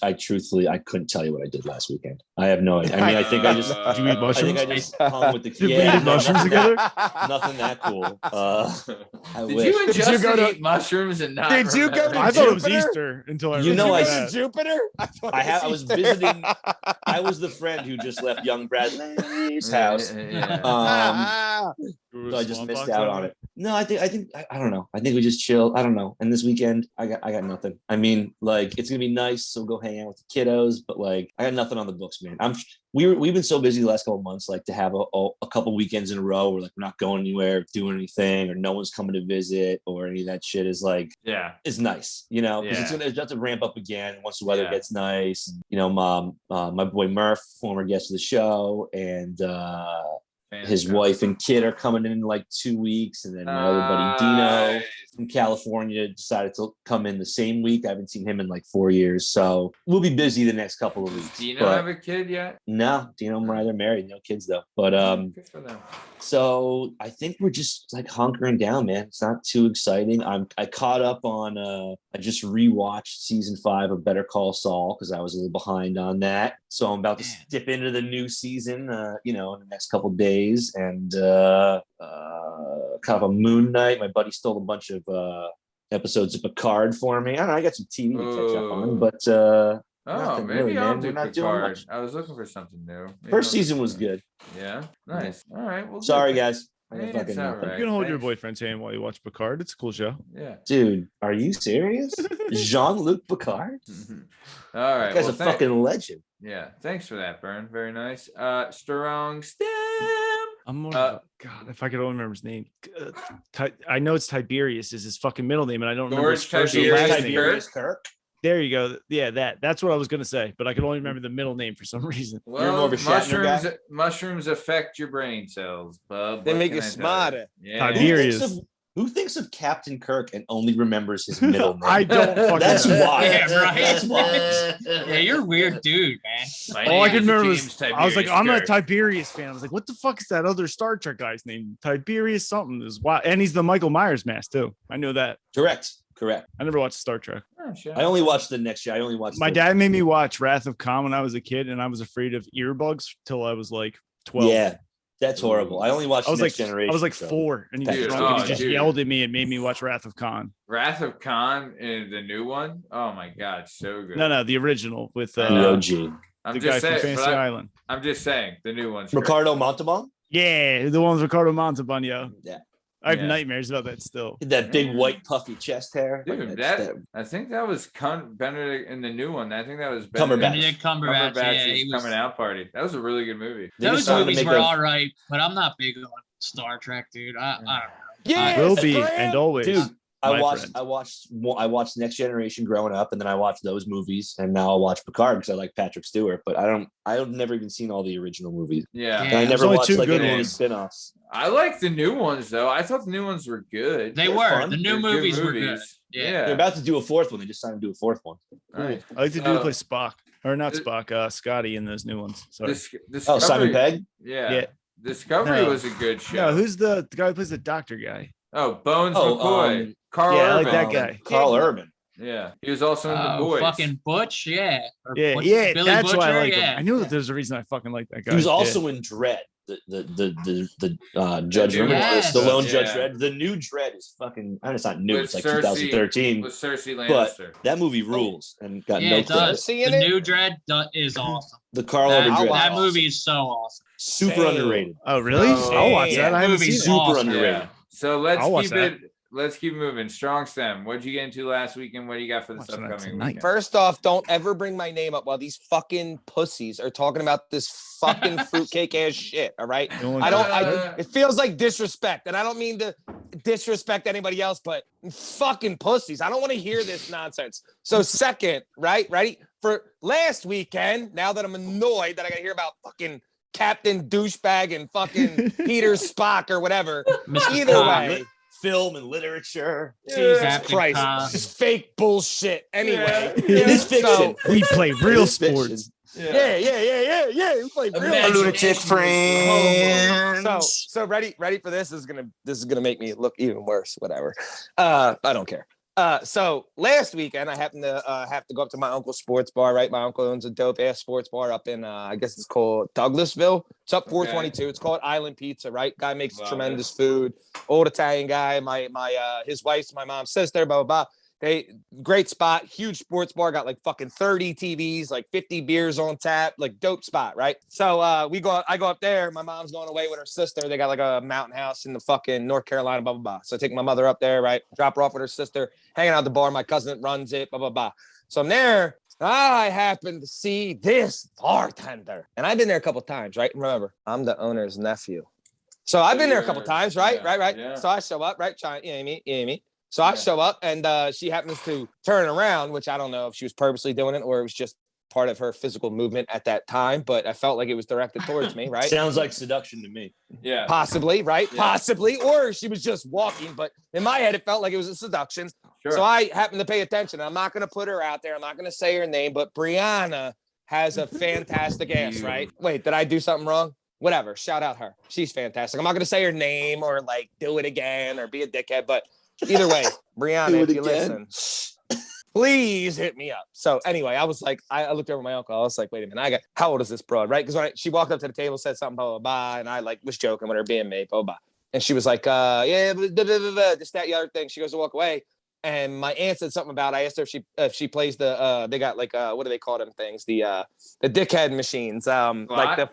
I truthfully, I couldn't tell you what I did last weekend. I have no idea. I mean, I think I just did you eat mushrooms? I think I just hung with the Did we eat mushrooms together? Nothing that cool. Did you and Justin eat mushrooms and not? Did you go to I thought it was Easter until I. You know, I Jupiter. I was visiting. I was the friend who just left young Bradley's house. So I just missed out on it. No, I don't know. I think we just chill. I don't know. And this weekend, I got nothing. I mean, like, it's gonna be nice, so go hang out with the kiddos. But like, I got nothing on the books, man. We've been so busy the last couple of months, like to have a couple weekends in a row where like we're not going anywhere, doing anything, or no one's coming to visit, or any of that shit is like, it's nice, you know, because it's have to ramp up again once the weather gets nice. You know, my boy Murph, former guest of the show, and his wife and kid are coming in like 2 weeks, and then my other buddy Dino from California decided to come in the same week. I haven't seen him in like 4 years, so we'll be busy the next couple of weeks. Do you have a kid yet? No, Dino and Mariah, they're married, no kids though. But good for them. So I think we're just like hunkering down, man. It's not too exciting. I caught up on I just rewatched season 5 of Better Call Saul because I was a little behind on that. So I'm about to dip into the new season, in the next couple of days, and kind of a Moon Knight. My buddy stole a bunch of episodes of Picard for me. I don't know, I got some TV to catch up on, but maybe really, I'll man. do We're not Picard. I was looking for something new. Maybe First season was good. Yeah, nice. All right. Well, sorry, guys. It's all right. You can hold your boyfriend's hand while you watch Picard. It's a cool show. Yeah. Dude, are you serious? Jean-Luc Picard? All right. That guy's a fucking legend. Yeah. Thanks for that, Bern. Very nice. Strong Stem. I'm more God, if I could only remember his name. I know it's Tiberius is his fucking middle name, and I don't remember his first and last name. Kirk. There you go. Yeah, that's what I was gonna say, but I could only remember the middle name for some reason. Well, you're more of a Shatner guy. Mushrooms affect your brain cells, bub. They make you smarter. Yeah. Tiberius. Who thinks of Captain Kirk and only remembers his middle name? I don't fucking That's why. Yeah, right. That's why. Yeah, you're a weird dude, man. All I can remember was Tiberius I was like, I'm a Kirk. Tiberius fan. I was like, what the fuck is that other Star Trek guy's name? Tiberius something is why, and he's the Michael Myers mask too. I know that. Correct. I never watched Star Trek. Oh, sure. I only watched the next year. I only watched. My dad made me watch Wrath of Khan when I was a kid, and I was afraid of earbuds till I was like 12. Yeah, that's horrible. I only watched. I was Next like, Generation. I was like so. 4, and he Dude, just yelled at me and made me watch Wrath of Khan. Wrath of Khan is the new one. Oh my god, so good. No, the original with the OG. The guy from Fantasy Island. I'm just saying the new one's Ricardo Montalban. Yeah, the one with Ricardo Montalban. Yeah. I have nightmares about that still. That big white puffy chest hair. Dude, I think that was Benedict in the new one. I think that was Benedict Cumberbatch's coming out party. That was a really good movie. Those movies were all right, but I'm not big on Star Trek, dude. I don't know. Yeah, will be and always. Dude, I watched Next Generation growing up, and then I watched those movies, and now I'll watch Picard because I like Patrick Stewart. But I've never even seen all the original movies. Yeah, and I never watched like any of the spin-offs. I like the new ones though. I thought the new ones were good. They were. The new movies were good. Yeah, they're about to do a 4th one. They just signed to do a 4th one. Right. I like to do play Spock or not Spock, Scotty in those new ones. Sorry. Simon Pegg. Yeah. Discovery was a good show. No, who's the guy who plays the doctor guy? Oh, Bones McCoy. Carl Urban. I like that guy. Carl Urban. Yeah, he was also in The Boys. Fucking Butch, yeah. Billy that's Butcher, why I like him. I knew that there's a reason I fucking like that guy. He was also in Dredd. The Judge Stallone Judge Dredd. The new Dredd is fucking. It's not new. It's like 2013. With Cersei Lannister. But that movie rules and got no credit. The new Dredd is awesome. The Carl Urban Dredd. That movie is so awesome. Super underrated. Oh really? I'll watch that. I haven't seen it. Super underrated. Yeah. So let's keep moving. Strong Stem. What'd you get into last week, and what do you got for this upcoming weekend? First off, don't ever bring my name up while these fucking pussies are talking about this fucking fruitcake ass shit. All right. It feels like disrespect, and I don't mean to disrespect anybody else, but fucking pussies. I don't want to hear this nonsense. So second, right? Ready? For last weekend, now that I'm annoyed that I got to hear about fucking Captain Douchebag and fucking Peter Spock or whatever. Either way. Film and literature. Jesus Christ. This is fake bullshit. Anyway. It is fiction. We play real sports. Yeah. We play real lunatic friends. So ready for this? This is gonna make me look even worse. Whatever. I don't care. So last weekend I happened to have to go up to my uncle's sports bar, right? My uncle owns a dope ass sports bar up in I guess it's called Douglasville. It's up 422. Okay. It's called Island Pizza, right? Guy makes tremendous food. Old Italian guy. My his wife's my mom's sister, blah blah blah. Great spot, huge sports bar, got like fucking 30 TVs, like 50 beers on tap, like dope spot, right? So I go up there. My mom's going away with her sister. They got like a mountain house in the fucking North Carolina, blah blah blah. So I take my mother up there, right? Drop her off with her sister, hanging out at the bar. My cousin runs it, blah blah blah. So I'm there. I happen to see this bartender, and I've been there a couple times, right? And remember, I'm the owner's nephew, so I've been there a couple times, right? Yeah. So I show up, right? You know me. So I show up, and she happens to turn around, which I don't know if she was purposely doing it or it was just part of her physical movement at that time, but I felt like it was directed towards me, right? Sounds like seduction to me. Yeah. Possibly, right? Yeah. Possibly. Or she was just walking, but in my head, it felt like it was a seduction. Sure. So I happened to pay attention. I'm not going to put her out there. I'm not going to say her name, but Brianna has a fantastic ass, right? Wait, did I do something wrong? Whatever. Shout out her. She's fantastic. I'm not going to say her name or like do it again or be a dickhead, but either way, Brianna, if you listen, please hit me up. So anyway, I was like, I looked over at my uncle. I was like, wait a minute, how old is this broad, right? Because when she walked up to the table, said something, blah, blah, blah, and I like was joking with her being me, blah, blah. And she was like, yeah, blah, blah, blah, blah, this, that, the other thing. She goes to walk away. And my aunt said something about, I asked her if she plays the, they got like, what do they call them things? The dickhead machines, like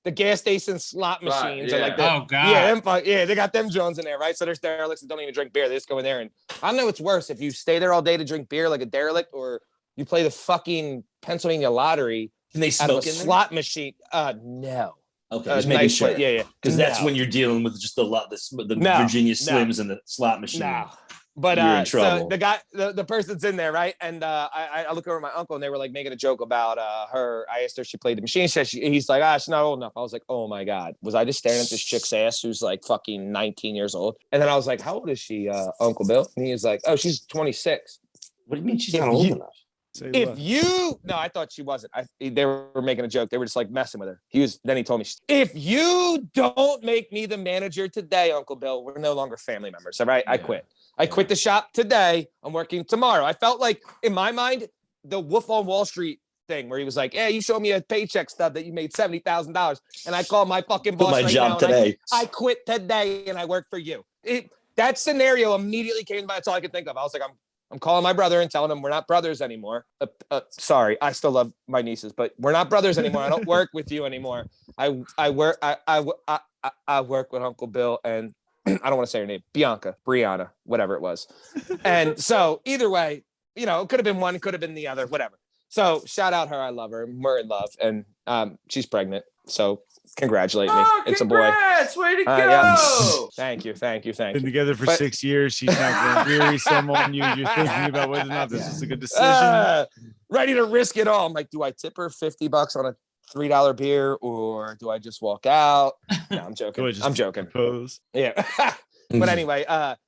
the gas station slot machines. Right, yeah. Or like oh god. Yeah, they got them Jones in there, right? So there's derelicts that don't even drink beer. They just go in there, and I don't know what's worse, if you stay there all day to drink beer like a derelict, or you play the fucking Pennsylvania lottery. Can they smoke in slot machine? No. Okay, just making sure. Yeah. Because that's when you're dealing with just the Virginia Slims and the slot machine. No. But so the guy, the person's in there, right? And I look over at my uncle, and they were like making a joke about her. I asked her if she played the machine. He's like, she's not old enough. I was like, oh my god, was I just staring at this chick's ass who's like fucking 19 years old? And then I was like, how old is she, Uncle Bill? And he was like, oh, she's 26. What do you mean she's not old enough? I thought she wasn't. They were making a joke. They were just like messing with her. Then he told me, if you don't make me the manager today, Uncle Bill, we're no longer family members. All right, yeah. I quit. I quit the shop today. I'm working tomorrow. I felt like, in my mind, the Wolf on Wall Street thing where he was like, "Hey, you showed me a paycheck stub that you made $70,000, and I called my fucking boss my job today. I quit today, and I work for you." That scenario immediately came to mind. That's all I could think of. I was like, I'm calling my brother and telling him we're not brothers anymore. Sorry, I still love my nieces, but we're not brothers anymore. I don't work with you anymore. I work with Uncle Bill, and I don't want to say her name, Brianna, whatever it was. And so either way, it could have been one, could have been the other, whatever. So shout out her. I love her. We're in love, and she's pregnant. So congratulate me. It's a boy. Way to go. Yeah. Thank you. Been together for 6 years. She's not going to weary some on you. You're thinking about whether or not this is a good decision. Ready to risk it all. I'm like, do I tip her $50 on a $3 beer, or do I just walk out? No, I'm joking. I'm joking. Propose. Yeah. But anyway,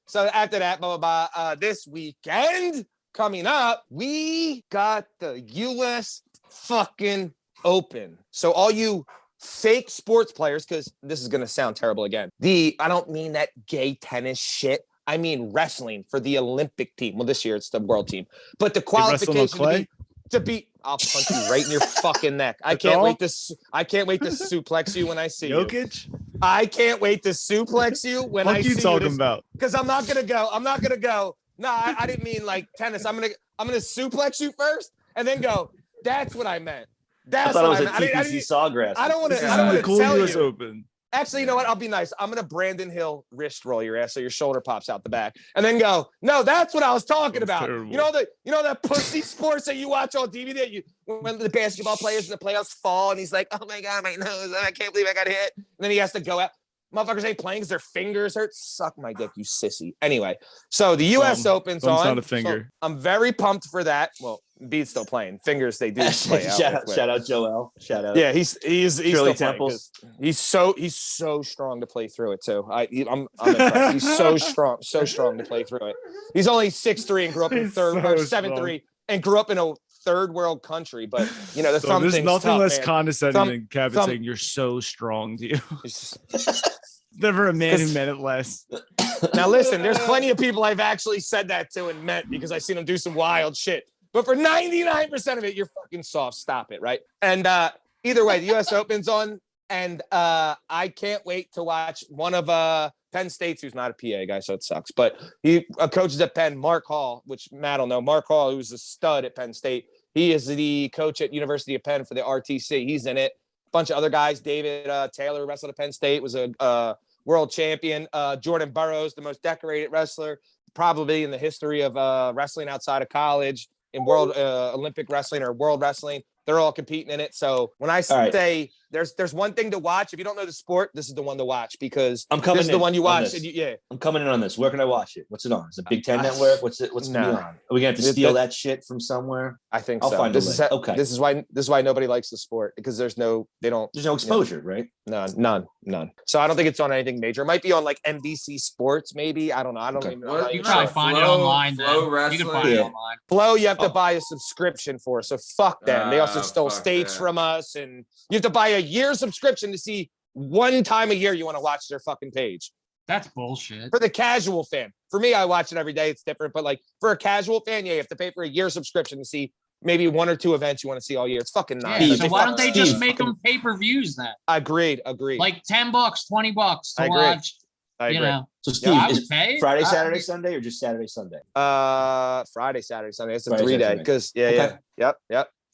so after that, blah, blah, blah, this weekend coming up, we got the US fucking Open. So all you fake sports players, because this is going to sound terrible again. I don't mean that gay tennis shit. I mean wrestling for the Olympic team. Well, this year it's the world team. But the qualification to be I'll punch you right in your fucking neck. I can't wait to suplex you when I see Jokic? you. I can't wait to suplex you when I see you. What are you talking about? Because I'm not gonna go. No, I didn't mean like tennis. I'm gonna suplex you first and then go. That's what I meant. That's I thought it was a TPC Sawgrass. I don't want to tell US you. Open. Actually, you know what? I'll be nice. I'm going to Brandon Hill wrist roll your ass so your shoulder pops out the back. And then go, no, that's what I was talking about. Terrible. You know that pussy sports that you watch on TV when the basketball players in the playoffs fall and he's like, oh my God, my nose, I can't believe I got hit. And then he has to go out. Motherfuckers ain't playing because their fingers hurt. Suck my dick, you sissy. Anyway, so the U.S. Open's on. Not a finger. So I'm very pumped for that. Well, Bede's still playing. Fingers they do play out. Shout out Joel. Shout out. Yeah, he's still playing. He's so strong to play through it too. I'm impressed. He's so strong to play through it. He's only 6'3" and grew up in 7'3" and grew up in a third world country. But the thumb there's thing's nothing tough, less man. condescending than Cabot saying you're so strong to you. Never a man who meant it less. Now listen, there's plenty of people I've actually said that to and meant because I've seen them do some wild shit. But for 99% of it, you're fucking soft. Stop it, right? And either way, the U.S. Open's on, and I can't wait to watch one of Penn State's, who's not a PA guy, so it sucks. But he coaches at Penn, Mark Hall, which Matt will know. Mark Hall, who's a stud at Penn State. He is the coach at University of Penn for the RTC. He's in it. A bunch of other guys. David Taylor wrestled at Penn State, was a world champion. Jordan Burroughs, the most decorated wrestler probably in the history of wrestling outside of college. In world Olympic wrestling or world wrestling, they're all competing in it. So when I say there's one thing to watch, if you don't know the sport, this is the one to watch because this is the one you watch. I'm coming in on this. Where can I watch it? What's it on? Is it Big Ten Network? What's it on? Are we gonna have to steal that shit from somewhere? I think I'll so. find This is why nobody likes the sport because there's no exposure, right? None. So I don't think it's on anything major. It might be on like NBC Sports, maybe. I don't know. I don't even know. Well, you can probably find it online. You can find it online. Flow, you have to buy a subscription for. So fuck them. They also stole states from us, and you have to buy a year subscription to see one time a year you want to watch their fucking page. That's bullshit. For the casual fan. For me, I watch it every day. It's different. But like for a casual fan, you have to pay for a year subscription to see maybe one or two events you want to see all year. It's fucking nonsense. So why don't they just make them pay-per-views then? Agreed. Like $10, $20 to watch. I agree. So Steve, is it Friday, Saturday, Sunday, or just Saturday, Sunday? Friday, Saturday, Sunday. It's a 3-day because Yep.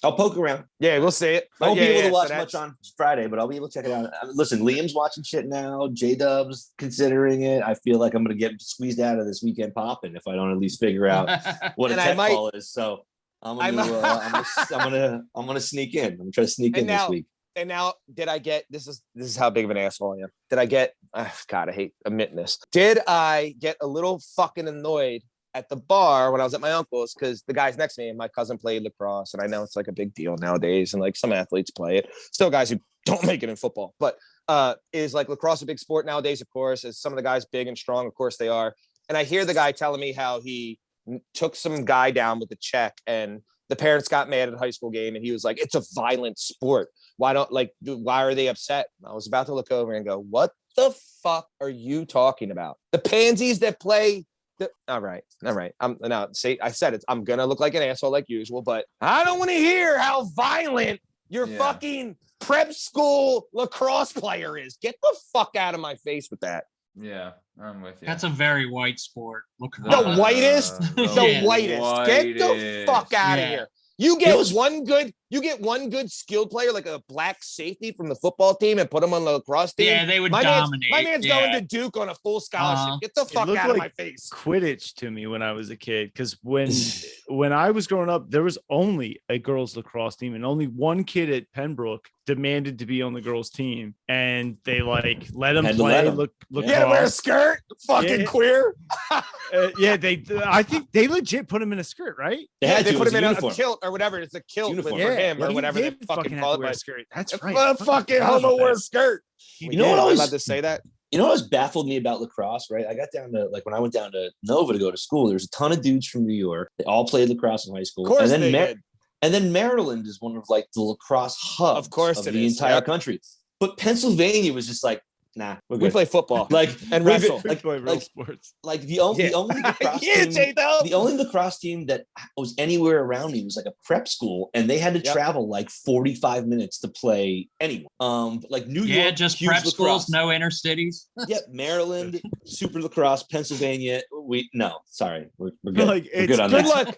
I'll poke around. Yeah, we'll see it. I won't be able to watch much on Friday, but I'll be able to check it out. Listen, Liam's watching shit now. J-Dub's considering it. I feel like I'm going to get squeezed out of this weekend popping if I don't at least figure out what a tech ball is. So I'm gonna sneak in. I'm gonna try to sneak in this week. And now, did I get this is how big of an asshole I am. Did I get God, I hate admitting this. Did I get a little fucking annoyed at the bar when I was at my uncle's because the guys next to me and my cousin played lacrosse, and I know it's like a big deal nowadays, and like some athletes play it. Still guys who don't make it in football, but is like lacrosse a big sport nowadays, of course. Is some of the guys big and strong? Of course they are. And I hear the guy telling me how he took some guy down with the check, and the parents got mad at a high school game, and he was like, it's a violent sport. Why are they upset? I was about to look over and go, what the fuck are you talking about? The pansies that play. All right. I said it. I'm going to look like an asshole like usual, but I don't want to hear how violent your fucking prep school lacrosse player is. Get the fuck out of my face with that. Yeah, I'm with you. That's a very white sport. The whitest. Get the fuck out of here. You get one good skilled player like a black safety from the football team and put him on the lacrosse team. Yeah, they would dominate. My man's going to Duke on a full scholarship. Get the fuck out of my face. Quidditch to me when I was a kid, because when I was growing up, there was only a girls lacrosse team, and only one kid at Pembroke demanded to be on the girls team, and they like let him play. Look, yeah, wear a skirt, fucking queer. I think they legit put him in a skirt, right? They put him in a kilt or whatever. It's a kilt for him or whatever they fucking call it. Skirt. That's right. Fucking homo wear a skirt. You know what I was allowed to say that? You know what has baffled me about lacrosse, right? I got down to when I went down to Nova to go to school, there's a ton of dudes from New York. They all played lacrosse in high school. Of course they did. And then Maryland is one of like the lacrosse hubs of the entire country. But Pennsylvania was just like, nah, we play football, and wrestle, play real sports. Like the only lacrosse team, the only lacrosse team that was anywhere around me was like a prep school, and they had to travel like 45 minutes to play anywhere. Like New York, just prep lacrosse. Schools, no inner cities. Maryland, super lacrosse, Pennsylvania. We're good. Like, we're good on that. Luck.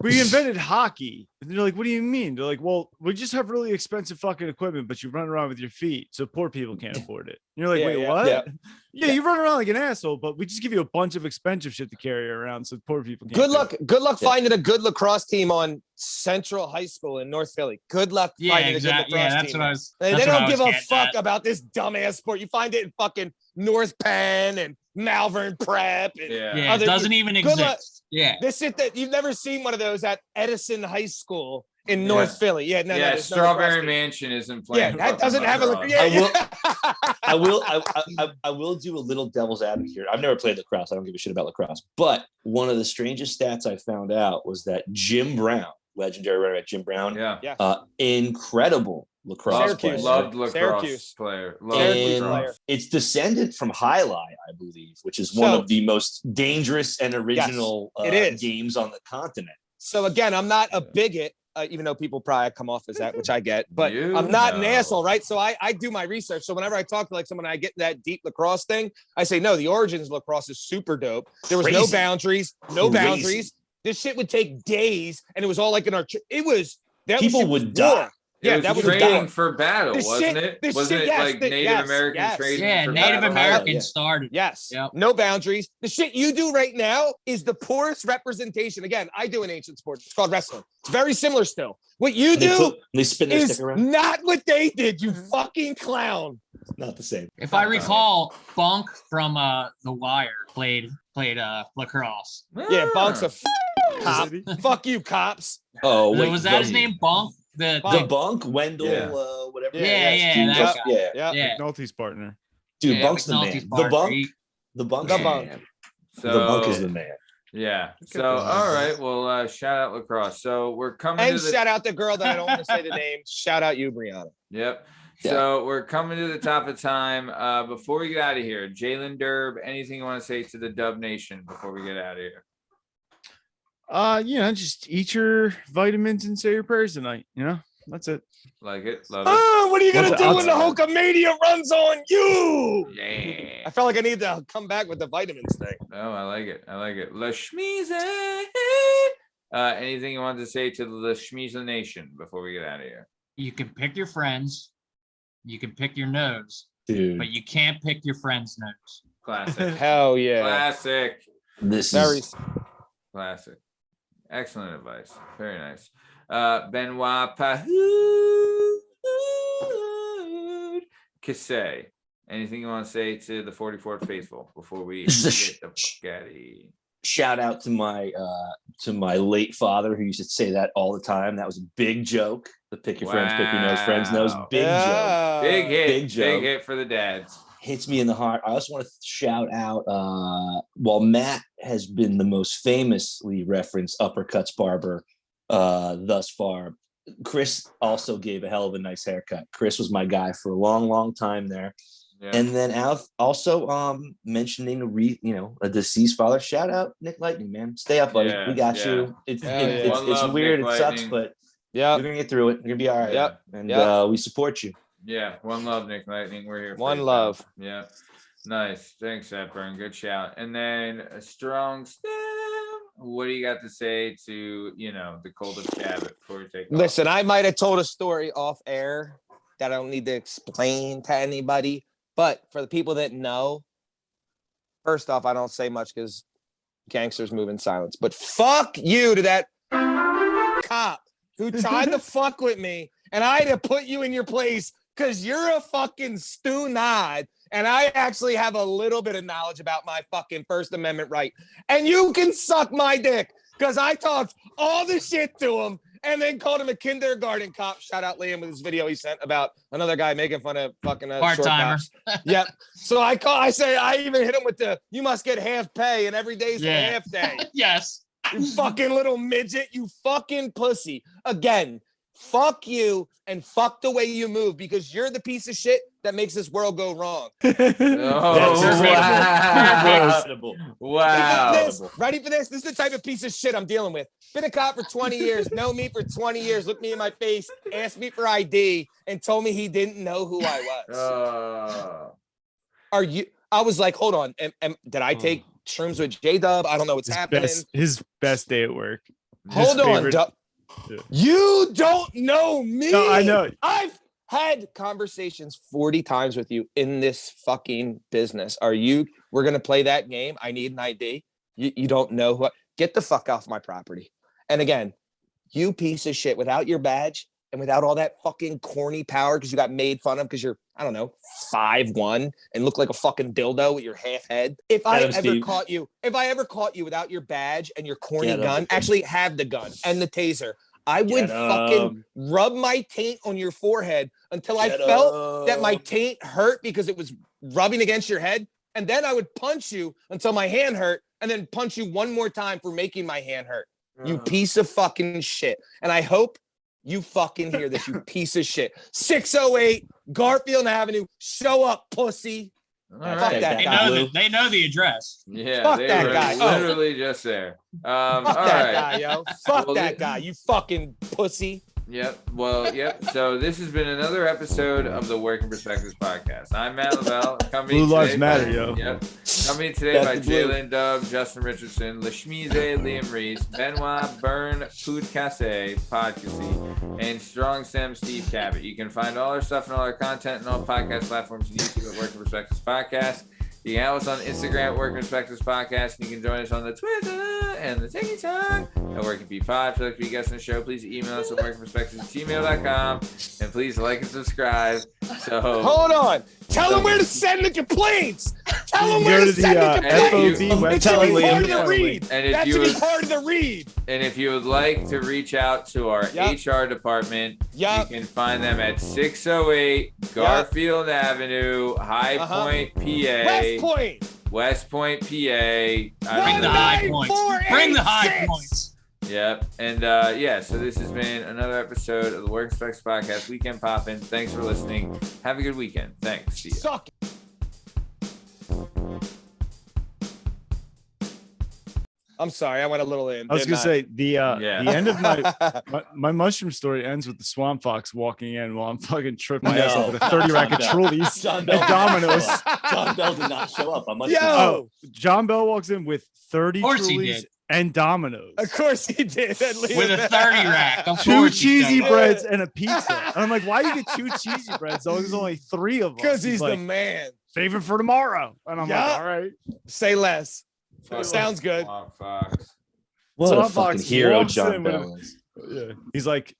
We invented hockey. And they're like, what do you mean? They're like, well, we just have really expensive fucking equipment, but you run around with your feet, so poor people can't afford it. And you're like, wait, what? Yeah, you run around like an asshole, but we just give you a bunch of expensive shit to carry around, so poor people can't. Good luck finding a good lacrosse team on Central High School in North Philly. Good luck finding a good lacrosse team. What I was. They don't give a fuck about this dumbass sport. You find it in fucking North Penn and Malvern Prep. And it doesn't even exist. Yeah. This shit that you've never seen one of those at Edison High School in North Philly. Yeah, no, Strawberry Mansion isn't playing. Yeah, that doesn't have a. I will do a little devil's advocate here. I've never played lacrosse. I don't give a shit about lacrosse. But one of the strangest stats I found out was that Jim Brown, legendary running back Jim Brown, incredible lacrosse player. Loved lacrosse player. It's descended from highlight, I believe, which is one of the most dangerous and original games on the continent. So again, I'm not a bigot. Even though people probably come off as that, which I get, but I'm not an asshole, right? So I do my research. So whenever I talk to like someone, I get that deep lacrosse thing. I say, no, the origins of lacrosse is super dope. There was no boundaries, boundaries. This shit would take days, and it was all like an arch. It was that people would die. Yeah, that was training for battle, wasn't it? Wasn't it like Native American training? Yeah, Native Americans started. Yes. Yep. No boundaries. The shit you do right now is the poorest representation. Again, I do an ancient sport. It's called wrestling. It's very similar still. What you do is not what they did, you fucking clown. Not the same. If I recall, Bunk from The Wire played lacrosse. Yeah, Bunk's a cop. Fuck you, cops. Oh, wait. Was that his name, Bunk? The Bunk, Wendell, whatever. Yeah. McNulty's partner. Dude, Bunk's the man. The Bunk is the man. Yeah. So, all right. Well, shout out lacrosse. So we're coming and shout out the girl that I don't want to say the name. Shout out you, Brianna. Yep. So we're coming to the top of time. Before we get out of here, Lyn Dub, anything you want to say to the Dub Nation before we get out of here? Just eat your vitamins and say your prayers tonight. That's it. Like it. Love it. What are you going to do when the Hulkamania runs on you? Yeah. I felt like I need to come back with the vitamins thing. Oh, I like it. Lasmeeshma. Anything you want to say to the Lasmeeshma Nation before we get out of here? You can pick your friends. You can pick your nose. Dude. But you can't pick your friend's nose. Classic. Hell yeah. Classic. This is classic. Excellent advice. Very nice. Benoit Pahoud. Kissay. Anything you want to say to the 44th faithful before we get the fuck out of here? Shout out to my late father who used to say that all the time. That was a big joke. The pick your friends, pick your nose, friends knows. Big joke. Big hit. Big joke. Big hit for the dads. Hits me in the heart. I also want to shout out, while Matt has been the most famously referenced uppercuts barber thus far, Chris also gave a hell of a nice haircut. Chris was my guy for a long, long time there. Yeah. And then also mentioning a deceased father. Shout out Nick Lightning, man. Stay up, buddy. We got you. It's weird. It sucks, but you're gonna get through it. You're gonna be all right. Yep. And we support you. Yeah, one love, Nick Lightning. We're here. One love. Yeah, nice. Thanks, Bern. Good shout. And then a strong stem. What do you got to say to the cult of Cabot before we take? Listen, I might have told a story off air that I don't need to explain to anybody, but for the people that know, first off, I don't say much because gangsters move in silence. But fuck you to that cop who tried to fuck with me, and I had to put you in your place. Because you're a fucking stu-nod, and I actually have a little bit of knowledge about my fucking First Amendment right. And you can suck my dick, because I talked all the shit to him and then called him a kindergarten cop. Shout out Liam with his video he sent about another guy making fun of fucking part-timer. Yep. So I even hit him with you must get half pay, and every day's a half day. Yes. You fucking little midget, you fucking pussy. Again, fuck you and fuck the way you move, because you're the piece of shit that makes this world go wrong. Wow. Ready for this? This is the type of piece of shit I'm dealing with. Been a cop for 20 years, know me for 20 years, looked me in my face, asked me for ID, and told me he didn't know who I was. I was like, hold on. Did I take shrooms with J-Dub? I don't know what's happening. His best day at work. Hold on, Dub. Yeah. You don't know me. No, I know. I've had conversations 40 times with you in this fucking business. We're going to play that game. I need an ID. You don't know get the fuck off my property. And again, you piece of shit, without your badge and without all that fucking corny power because you got made fun of because you're, I don't know, 5'1" and look like a fucking dildo with your half head. If I ever caught you without your badge and your corny gun, actually have the gun and the taser, I would fucking rub my taint on your forehead until I felt that my taint hurt because it was rubbing against your head. And then I would punch you until my hand hurt and then punch you one more time for making my hand hurt. You piece of fucking shit. And I hope you fucking hear this, you piece of shit. 608 Garfield Avenue. Show up, pussy. Fuck that guy. They know the address. Yeah, fuck they that were guy. Literally just there. Fuck that guy, yo. Fuck that guy, you fucking pussy. Yep. Well, yep. So this has been another episode of the Working Perspectives podcast. I'm Matt Lavelle. Blue Lives Matter, yo. Yep. Coming today by Lyn Dub, Justin Richardson, Lasmeeshma, Reese, Benoit, Bern Podcasy, and Strong Stem Steve Cabot. You can find all our stuff and all our content and all podcast platforms and YouTube at Working Perspectives Podcast. You can have us on Instagram at Working Perspectives Podcast, and you can join us on the Twitter and the TikTok at Working P5. If you'd like to be a guest on the show, please email us at workingperspectives@gmail.com, and please like and subscribe. So hold on, tell them where to send the complaints. Tell them where to send the complaints. It should be part of the read. That should be part of the read. And if you would like to reach out to our HR department, you can find them at 608 Garfield Avenue, High Point, PA. West Point, PA. Bring the high points. Bring the high points. Yep. And so this has been another episode of the Working Perspectives Podcast, Weekend Poppin'. Thanks for listening. Have a good weekend. Thanks. See you. Suck. I'm sorry, I went a little in. I was gonna say the end of my mushroom story ends with the swamp fox walking in while I'm fucking tripping my ass up with a 30 rack of Trullies and Dominoes. John Bell did not show up. John Bell walks in with 30 Trullies and Dominoes. Of course he did. With a 30 rack. 2 cheesy breads and a pizza. And I'm like, why you get 2 cheesy breads? There's only 3 of them. Because he's the man. Favorite for tomorrow. And I'm like, all right. Say less. Sounds good. Fox. What a fucking hero John Bell is. Yeah. He's like,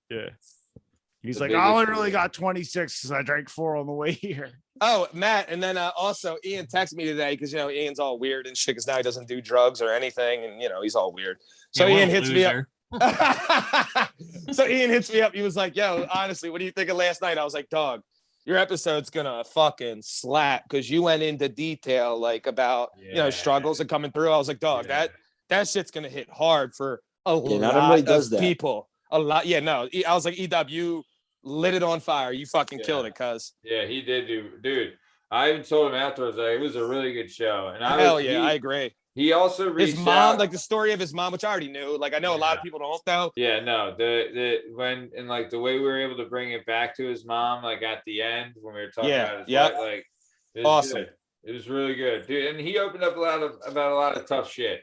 I only really got 26 because I drank 4 on the way here. Oh, Matt, and then also Ian texted me today because Ian's all weird and shit because now he doesn't do drugs or anything, and he's all weird. So Ian hits me up. So Ian hits me up. He was like, "Yo, honestly, what do you think of last night?" I was like, "Dog, your episode's gonna fucking slap because you went into detail like about struggles and coming through." I was like, "Dog, that shit's gonna hit hard for a lot of people." A lot, I was like, E-Dub, you lit it on fire. You fucking killed it, cuz. Yeah, he did dude. I even told him afterwards, like, it was a really good show. And I agree. He also reached his mom, out. like the story of his mom, which I already knew. Like I know a lot of people don't know. Yeah, no, the way we were able to bring it back to his mom, like at the end when we were talking about his wife, like it was awesome. Good. It was really good, dude. And he opened up about a lot of tough shit.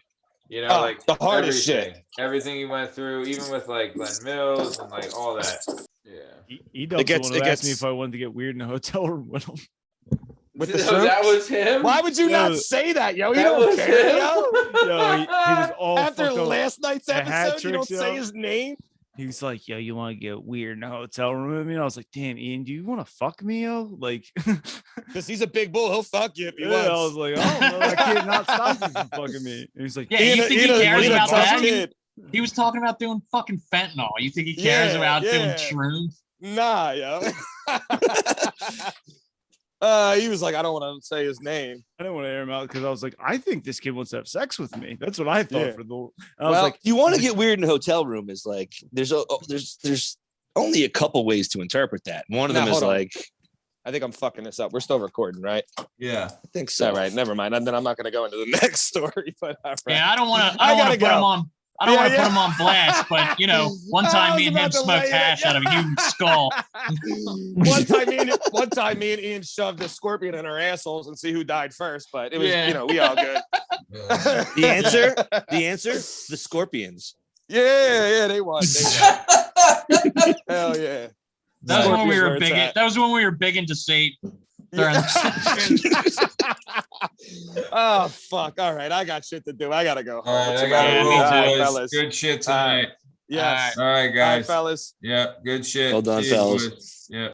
Like the hardest shit. Everything he went through, even with like Glenn Mills and like all that. Yeah. E-Dub's the one who asked me if I wanted to get weird in a hotel room with him. With the that was him. Why would you not say that, yo? You don't care, yo. He was all after last night's episode. You don't say his name. He was like, "Yo, you want to get weird in a hotel room with me?" And I was like, "Damn, Ian, do you want to fuck me, yo?" Like, because he's a big bull, he'll fuck you if he wants. I was like, "I don't know, that kid not stop you from fucking me." And he's like, "Yeah, you think he cares about that?" He was talking about doing fucking fentanyl. You think he cares about doing shrooms? Nah, yo. He was like, I don't want to say his name. I didn't want to air him out because I was like, I think this kid wants to have sex with me. That's what I thought for the. I was like, you want to get weird in a hotel room is like there's only a couple ways to interpret that. One of them is like, I think I'm fucking this up. We're still recording, right? Yeah, I think so. All right, never mind. And then I'm not going to go into the next story. But yeah, I don't want to. I don't want to put him on. I don't want to put him on blast, but one time me and him smoked hash out of a human skull. One time me and Ian shoved a scorpion in our assholes and see who died first, but it was we all good. The answer, the scorpions. Yeah, they won. Hell yeah. That was when we were big. That was when we were big into Satan. Oh fuck! All right, I got shit to do. I gotta go. All right, I gotta roll, boys. Good shit tonight. Yes. All right, guys. All right, fellas. Yeah, good shit. Well done, Cheers, fellas. boys. Yeah.